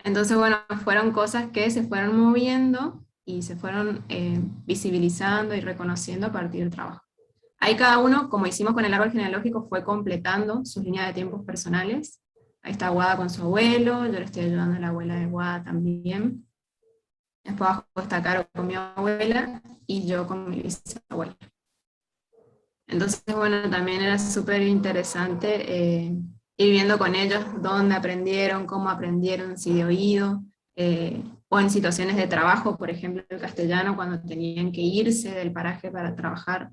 Entonces, bueno, fueron cosas que se fueron moviendo, y se fueron visibilizando y reconociendo a partir del trabajo. Ahí cada uno, como hicimos con el árbol genealógico, fue completando sus líneas de tiempos personales. Ahí está Guada con su abuelo, yo le estoy ayudando a la abuela de Guada también. Después abajo está Caro con mi abuela, y yo con mi bisabuela. Entonces, bueno, también era súper interesante ir viendo con ellos dónde aprendieron, cómo aprendieron, si de oído, o en situaciones de trabajo, por ejemplo, el castellano, cuando tenían que irse del paraje para trabajar,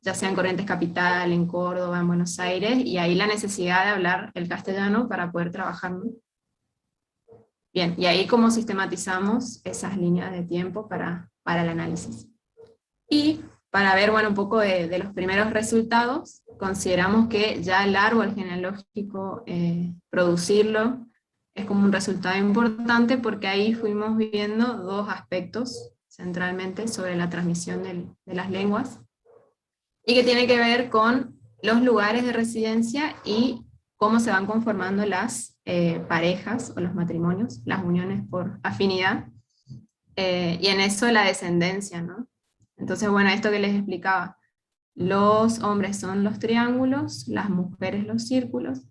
ya sea en Corrientes Capital, en Córdoba, en Buenos Aires, y ahí la necesidad de hablar el castellano para poder trabajar, ¿no? Bien, y ahí cómo sistematizamos esas líneas de tiempo para el análisis. Y para ver, bueno, un poco de los primeros resultados, consideramos que ya el árbol genealógico, producirlo, es como un resultado importante, porque ahí fuimos viendo dos aspectos centralmente sobre la transmisión de las lenguas, y que tiene que ver con los lugares de residencia y cómo se van conformando las parejas o los matrimonios, las uniones por afinidad, y en eso la descendencia, ¿no? Entonces, bueno, esto que les explicaba, los hombres son los triángulos, las mujeres los círculos,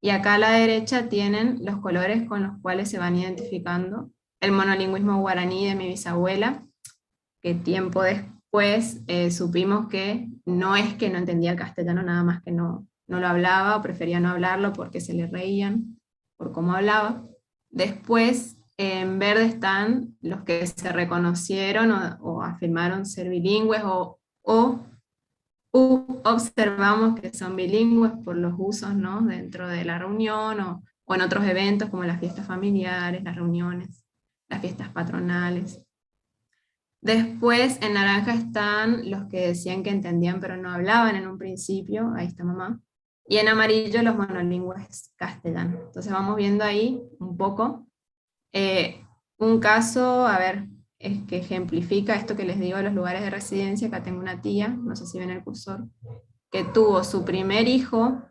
y acá a la derecha tienen los colores con los cuales se van identificando el monolingüismo guaraní de mi bisabuela, que tiempo después supimos que no es que no entendía el castellano, nada más que no lo hablaba, o prefería no hablarlo porque se le reían por cómo hablaba. Después, en verde están los que se reconocieron o afirmaron ser bilingües, o observamos que son bilingües por los usos, ¿no? Dentro de la reunión o en otros eventos como las fiestas familiares, las reuniones, las fiestas patronales. Después en naranja están los que decían que entendían pero no hablaban en un principio, ahí está mamá. Y en amarillo los monolingües castellanos. Entonces vamos viendo ahí un poco Un caso, a ver, es que ejemplifica esto que les digo de los lugares de residencia. Acá tengo una tía, no sé si ven el cursor, que tuvo su primer hijo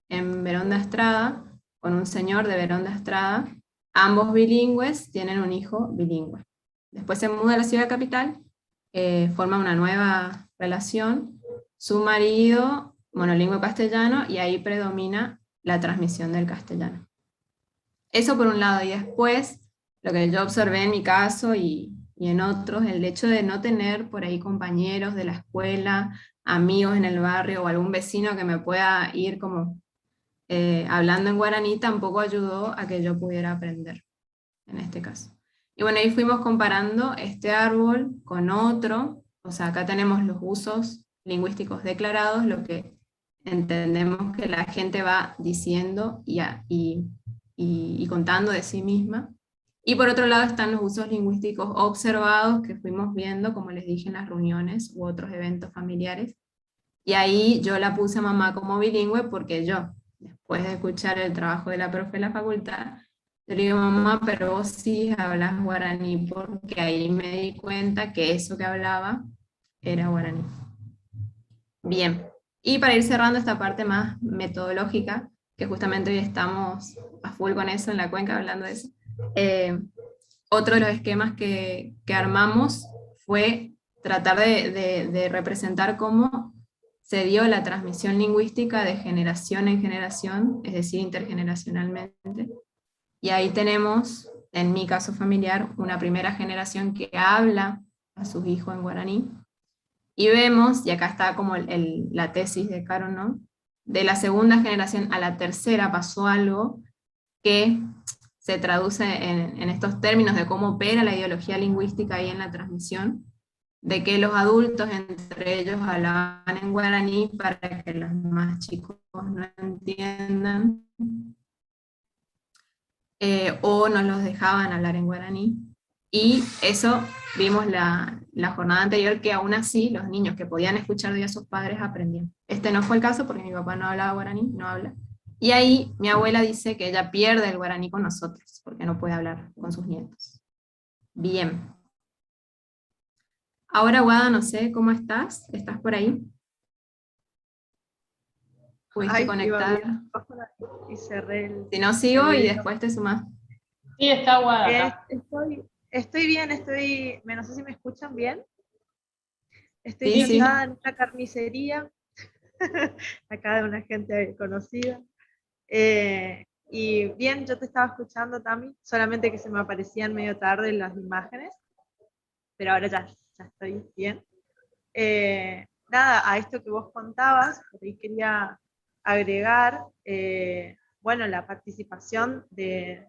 en Verón de Astrada, con un señor de Verón de Astrada, ambos bilingües, tienen un hijo bilingüe. Después se muda a la ciudad capital, forma una nueva relación, su marido monolingüe castellano, y ahí predomina la transmisión del castellano. Eso por un lado, y después, lo que yo observé en mi caso y en otros, el hecho de no tener por ahí compañeros de la escuela, amigos en el barrio o algún vecino que me pueda ir como hablando en guaraní, tampoco ayudó a que yo pudiera aprender, en este caso. Y bueno, ahí fuimos comparando este árbol con otro, o sea, acá tenemos los usos lingüísticos declarados, lo que entendemos que la gente va diciendo y contando de sí misma. Y por otro lado están los usos lingüísticos observados que fuimos viendo, como les dije, en las reuniones u otros eventos familiares. Y ahí yo la puse a mamá como bilingüe porque yo, después de escuchar el trabajo de la profe de la facultad, yo le digo, mamá, pero vos sí hablas guaraní, porque ahí me di cuenta que eso que hablaba era guaraní. Bien, y para ir cerrando esta parte más metodológica, que justamente hoy estamos a full con eso en la cuenca, hablando de eso, otro de los esquemas que armamos fue tratar de representar cómo se dio la transmisión lingüística de generación en generación, es decir, intergeneracionalmente. Y ahí tenemos, en mi caso familiar, una primera generación que habla a sus hijos en guaraní, y vemos, y acá está como la tesis de Caro, ¿no? De la segunda generación a la tercera pasó algo que se traduce en estos términos de cómo opera la ideología lingüística ahí en la transmisión, de que los adultos entre ellos hablaban en guaraní para que los más chicos no entiendan, o no los dejaban hablar en guaraní. Y eso vimos la jornada anterior, que aún así los niños que podían escuchar de a sus padres aprendían. Este no fue el caso porque mi papá no hablaba guaraní, no habla. Y ahí mi abuela dice que ella pierde el guaraní con nosotros, porque no puede hablar con sus nietos. Bien. Ahora, Guada, no sé cómo estás. ¿Estás por ahí? ¿Pudiste conectar? Y cerré el... Si no, sigo y después te sumás. Sí, está Guada acá. Estoy bien, no sé si me escuchan bien. Estoy Sí, sentada en una carnicería, acá de una gente conocida. Y bien, yo te estaba escuchando, Tami, solamente que se me aparecían medio tarde las imágenes, pero ahora ya estoy bien. Nada, a esto que vos contabas, por ahí quería agregar, bueno, la participación de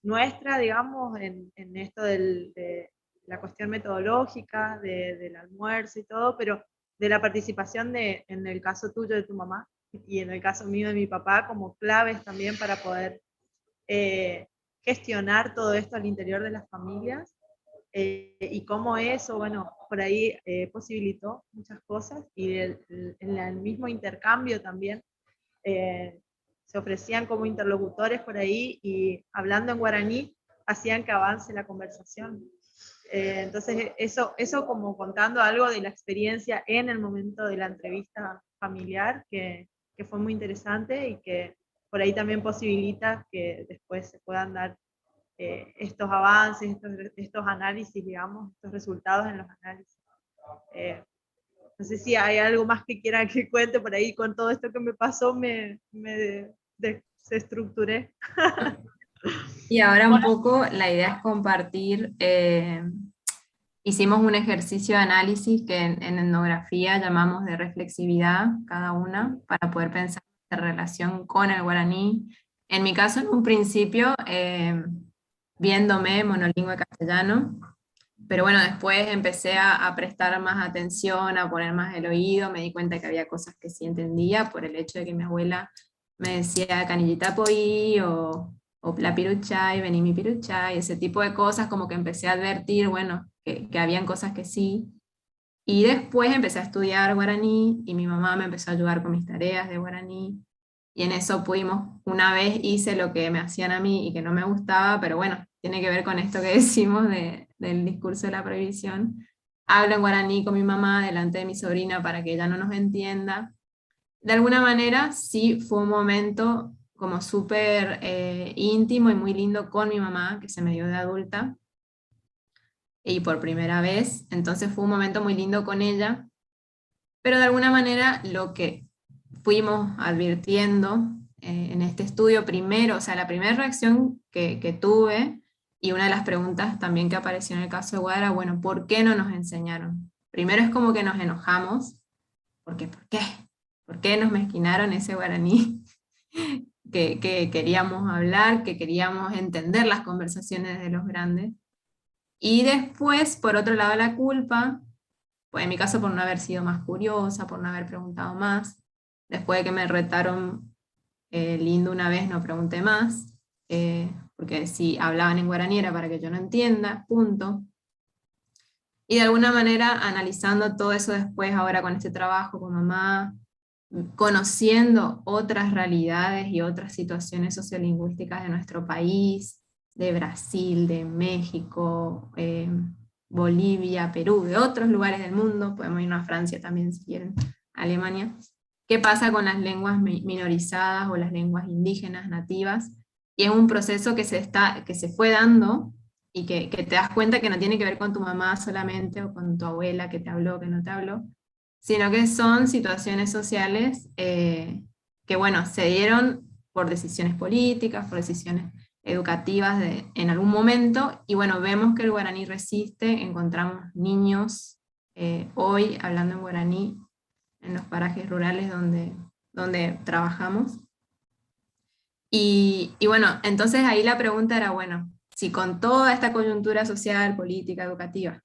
nuestra, digamos, en esto de la cuestión metodológica, del almuerzo y todo, pero de la participación en el caso tuyo de tu mamá y en el caso mío de mi papá, como claves también para poder gestionar todo esto al interior de las familias, y cómo eso, bueno, por ahí posibilitó muchas cosas, y en el mismo intercambio también se ofrecían como interlocutores por ahí y hablando en guaraní hacían que avance la conversación. Entonces eso como contando algo de la experiencia en el momento de la entrevista familiar, que fue muy interesante y que por ahí también posibilita que después se puedan dar estos avances, estos análisis, digamos, estos resultados en los análisis. No sé si hay algo más que quiera que cuente por ahí. Con todo esto que me pasó me desestructuré. Y ahora un poco la idea es compartir, hicimos un ejercicio de análisis que en etnografía llamamos de reflexividad cada una, para poder pensar en relación con el guaraní. En mi caso, en un principio, viéndome monolingüe castellano, pero bueno, después empecé a prestar más atención, a poner más el oído, me di cuenta que había cosas que sí entendía, por el hecho de que mi abuela me decía canillita poí, o la piruchay, vení mi piruchay, ese tipo de cosas, como que empecé a advertir, bueno, que habían cosas que sí. Y después empecé a estudiar guaraní, y mi mamá me empezó a ayudar con mis tareas de guaraní, y en eso pudimos, una vez hice lo que me hacían a mí y que no me gustaba, pero bueno, tiene que ver con esto que decimos del discurso de la prohibición. Hablo en guaraní con mi mamá delante de mi sobrina para que ella no nos entienda. De alguna manera sí fue un momento como súper íntimo y muy lindo con mi mamá, que se me dio de adulta, y por primera vez, entonces fue un momento muy lindo con ella, pero de alguna manera lo que fuimos advirtiendo en este estudio primero, o sea, la primera reacción que tuve, y una de las preguntas también que apareció en el caso de Guada era, bueno, ¿por qué no nos enseñaron? Primero es como que nos enojamos, porque ¿por qué? ¿Por qué nos mezquinaron ese guaraní que queríamos hablar, que queríamos entender las conversaciones de los grandes? Y después, por otro lado, la culpa, pues en mi caso por no haber sido más curiosa, por no haber preguntado más. Después de que me retaron lindo una vez, no pregunté más, porque si hablaban en guaraní era para que yo no entienda, punto. Y de alguna manera, analizando todo eso después, ahora con este trabajo con mamá, conociendo otras realidades y otras situaciones sociolingüísticas de nuestro país, de Brasil, de México, Bolivia, Perú, de otros lugares del mundo, podemos irnos a Francia también si quieren, Alemania. ¿Qué pasa con las lenguas minorizadas o las lenguas indígenas nativas? Y es un proceso que se fue dando y que te das cuenta que no tiene que ver con tu mamá solamente o con tu abuela que te habló, que no te habló, sino que son situaciones sociales que, bueno, se dieron por decisiones políticas, por decisiones educativas en algún momento, y bueno, vemos que el guaraní resiste, encontramos niños hoy hablando en guaraní en los parajes rurales donde trabajamos. Y bueno, entonces ahí la pregunta era, bueno, si con toda esta coyuntura social, política, educativa,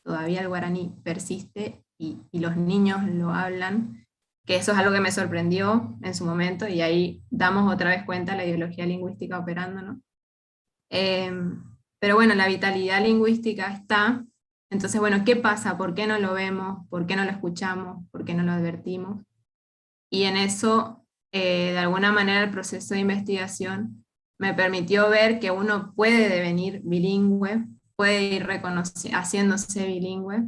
todavía el guaraní persiste y los niños lo hablan, que eso es algo que me sorprendió en su momento, y ahí damos otra vez cuenta de la ideología lingüística operando, ¿no? Pero bueno, la vitalidad lingüística está. Entonces, bueno, ¿qué pasa? ¿Por qué no lo vemos? ¿Por qué no lo escuchamos? ¿Por qué no lo advertimos? Y en eso, de alguna manera, el proceso de investigación me permitió ver que uno puede devenir bilingüe, puede ir haciéndose bilingüe.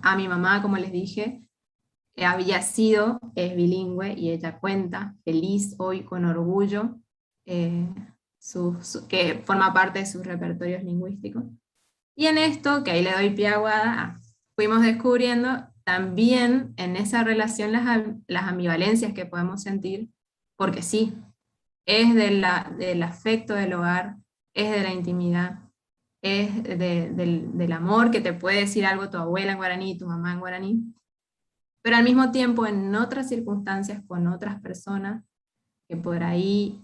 A mi mamá, como les dije, es bilingüe, y ella cuenta, feliz hoy, con orgullo, que forma parte de sus repertorios lingüísticos. Y en esto, que ahí le doy pie a Guada, fuimos descubriendo también en esa relación las ambivalencias que podemos sentir, porque sí, es del afecto del hogar, es de la intimidad, es del amor que te puede decir algo tu abuela en guaraní, tu mamá en guaraní, pero al mismo tiempo en otras circunstancias con otras personas que por ahí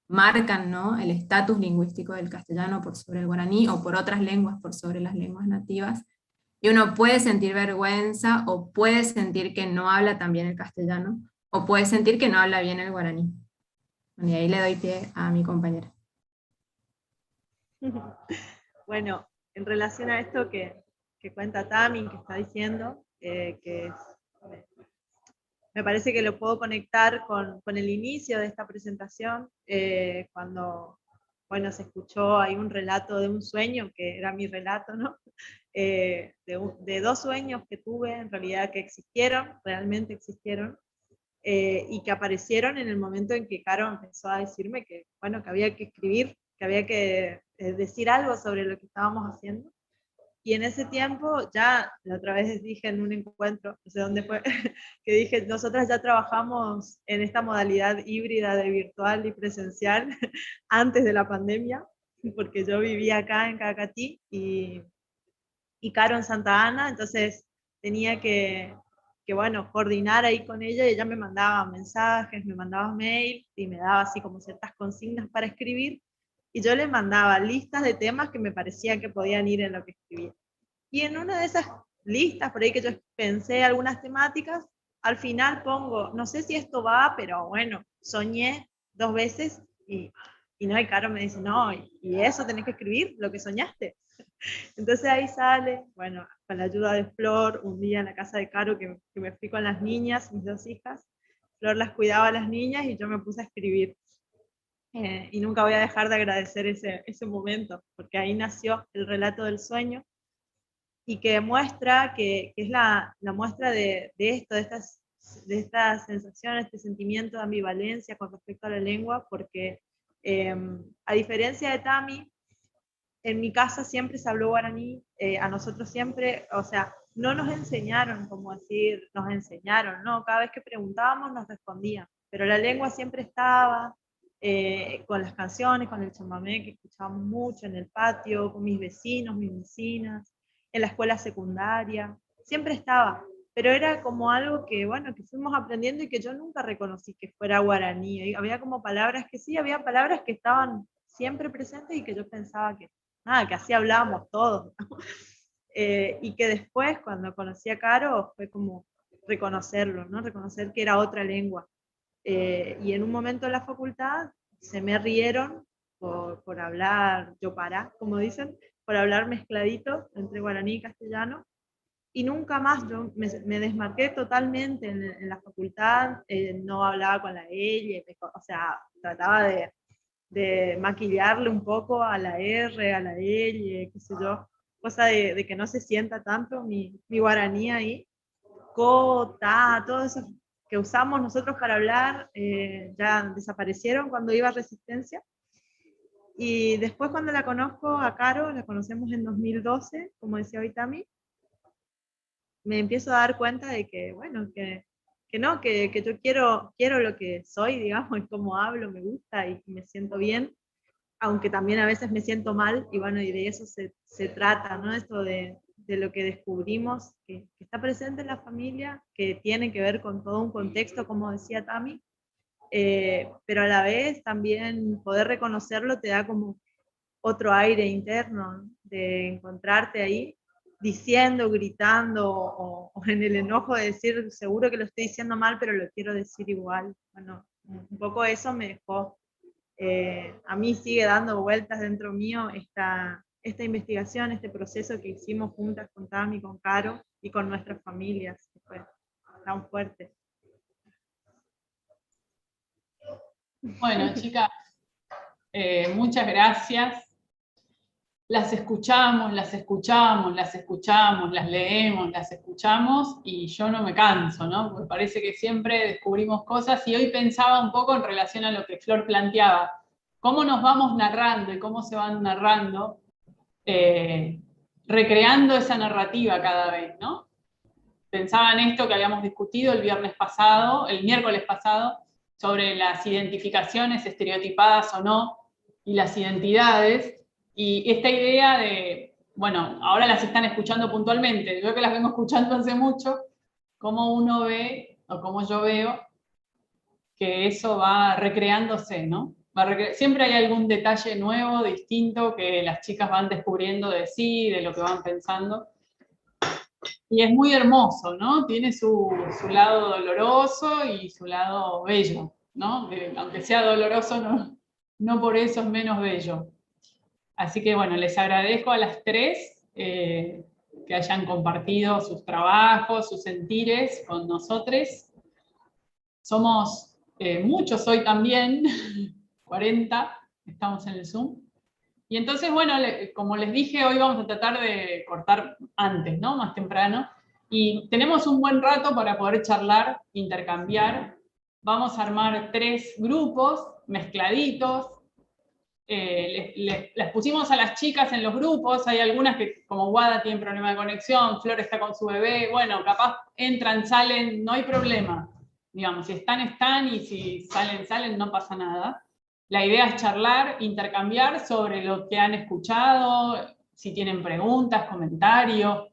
marcan, ¿no?, el estatus lingüístico del castellano por sobre el guaraní, o por otras lenguas por sobre las lenguas nativas, y uno puede sentir vergüenza, o puede sentir que no habla tan bien el castellano, o puede sentir que no habla bien el guaraní. Y ahí le doy pie a mi compañera. Bueno, en relación a esto que cuenta Tami, que está diciendo, me parece que lo puedo conectar con el inicio de esta presentación, cuando, bueno, se escuchó ahí un relato de un sueño, que era mi relato, ¿no? De dos sueños que tuve, en realidad, que existieron, realmente existieron, y que aparecieron en el momento en que Caro empezó a decirme que, bueno, que había que escribir, que había que decir algo sobre lo que estábamos haciendo. Y en ese tiempo, ya la otra vez dije en un encuentro, no sé dónde fue, que dije, nosotras ya trabajamos en esta modalidad híbrida de virtual y presencial antes de la pandemia, porque yo vivía acá en Cacatí y Caro en Santa Ana, entonces tenía que, bueno, coordinar ahí con ella, y ella me mandaba mensajes, me mandaba mail, y me daba así como ciertas consignas para escribir, y yo le mandaba listas de temas que me parecían que podían ir en lo que escribía. Y en una de esas listas, por ahí que yo pensé algunas temáticas, al final pongo, no sé si esto va, pero bueno, soñé 2 veces, y no, y Caro me dice, no, y eso tenés que escribir, lo que soñaste. Entonces ahí sale, bueno, con la ayuda de Flor, un día en la casa de Caro que me fui con las niñas, mis 2 hijas, Flor las cuidaba a las niñas y yo me puse a escribir. y nunca voy a dejar de agradecer ese momento, porque ahí nació el relato del sueño, y que muestra, que es la muestra de esto, de estas sensaciones, este sentimiento de ambivalencia con respecto a la lengua, porque a diferencia de Tami, en mi casa siempre se habló guaraní, a nosotros siempre, o sea, no nos enseñaron, como decir, nos enseñaron, no, cada vez que preguntábamos nos respondían, pero la lengua siempre estaba, con las canciones, con el chamamé que escuchábamos mucho en el patio, con mis vecinos, mis vecinas, en la escuela secundaria, siempre estaba, pero era como algo que, bueno, que fuimos aprendiendo y que yo nunca reconocí que fuera guaraní. Había como palabras que sí, había palabras que estaban siempre presentes y que yo pensaba que, nada, que así hablábamos todos. Y que después, cuando conocí a Caro, fue como reconocerlo, ¿no? Reconocer que era otra lengua. Y en un momento en la facultad se me rieron por hablar yopará, como dicen, por hablar mezcladito entre guaraní y castellano, y nunca más yo me desmarqué totalmente en la facultad, no hablaba con la ella, o sea, trataba de maquillarle un poco a la R, a la L, qué sé yo, cosa de que no se sienta tanto mi guaraní ahí. Co, ta, todo eso que usamos nosotros para hablar, ya desaparecieron cuando iba a Resistencia. Y después cuando la conozco a Caro, la conocemos en 2012, como decía hoy Tami, me empiezo a dar cuenta de que, bueno, que no, que yo quiero lo que soy, digamos, y cómo hablo, me gusta y me siento bien, aunque también a veces me siento mal, y bueno, y de eso se trata, ¿no? Esto de lo que descubrimos, que está presente en la familia, que tiene que ver con todo un contexto, como decía Tami, pero a la vez también poder reconocerlo te da como otro aire interno, ¿no? De encontrarte ahí diciendo, gritando, o en el enojo de decir, seguro que lo estoy diciendo mal, pero lo quiero decir igual. Bueno, un poco eso me dejó. A mí sigue dando vueltas dentro mío esta investigación, este proceso que hicimos juntas con Tami, con Caro y con nuestras familias, que fue tan fuerte. Bueno, chicas, muchas gracias. Las escuchamos, las escuchamos, las escuchamos, las leemos, las escuchamos y yo no me canso, ¿no? Porque parece que siempre descubrimos cosas y hoy pensaba un poco en relación a lo que Flor planteaba. Cómo nos vamos narrando y cómo se van narrando, recreando esa narrativa cada vez, ¿no? Pensaba en esto que habíamos discutido el miércoles pasado, sobre las identificaciones estereotipadas o no, y las identidades, y esta idea de, bueno, ahora las están escuchando puntualmente, yo que las vengo escuchando hace mucho, cómo uno ve, o cómo yo veo, que eso va recreándose, ¿no? Siempre hay algún detalle nuevo, distinto, que las chicas van descubriendo de sí, de lo que van pensando. Y es muy hermoso, ¿no? Tiene su lado doloroso y su lado bello, ¿no? Aunque sea doloroso, no por eso es menos bello. Así que bueno, les agradezco a las tres que hayan compartido sus trabajos, sus sentires con nosotros. Somos muchos hoy también, 40, estamos en el Zoom. Y entonces, bueno, como les dije, hoy vamos a tratar de cortar antes, ¿no? Más temprano. Y tenemos un buen rato para poder charlar, intercambiar. Vamos a armar 3 grupos mezcladitos. Les pusimos a las chicas en los grupos. Hay algunas que, como Guada, tienen problema de conexión, Flor está con su bebé. Bueno, capaz entran, salen, no hay problema. Digamos, si están, y si salen, no pasa nada. La idea es charlar, intercambiar sobre lo que han escuchado, si tienen preguntas, comentarios,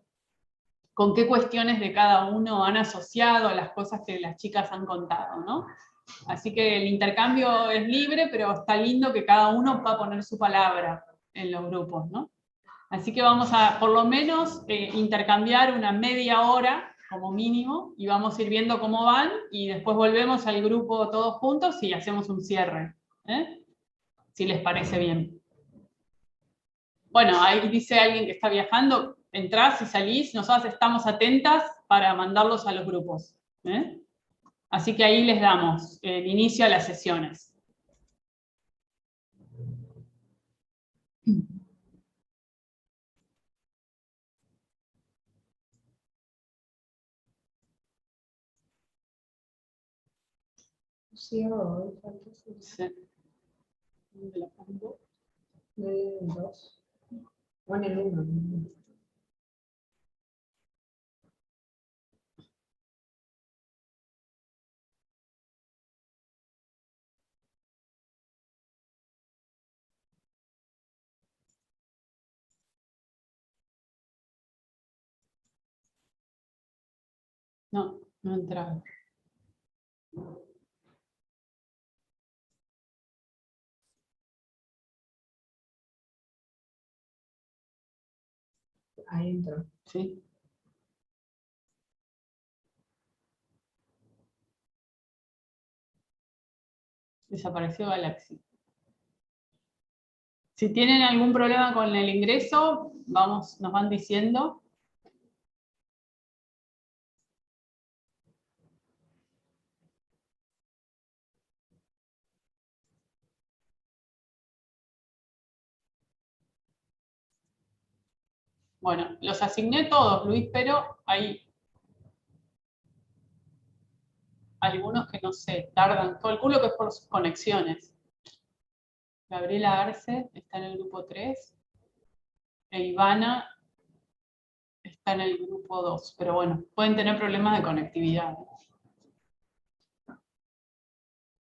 con qué cuestiones de cada uno han asociado las cosas que las chicas han contado, ¿no? Así que el intercambio es libre, pero está lindo que cada uno va a poner su palabra en los grupos, ¿no? Así que vamos a, por lo menos, intercambiar una media hora como mínimo, y vamos a ir viendo cómo van, y después volvemos al grupo todos juntos y hacemos un cierre. Si les parece bien. Bueno, ahí dice alguien que está viajando, entrás y salís, nosotras estamos atentas para mandarlos a los grupos. Así que ahí les damos el inicio a las sesiones. Sí, hoy falta Sí. ¿Dónde la pongo? de 2. O en el 1. No, no entraba. Ahí entró. Sí. Desapareció Galaxy. Si tienen algún problema con el ingreso, nos van diciendo. Bueno, los asigné todos, Luis, pero hay algunos que no sé, tardan. Calculo que es por sus conexiones. Gabriela Arce está en el grupo 3. E Ivana está en el grupo 2. Pero bueno, pueden tener problemas de conectividad.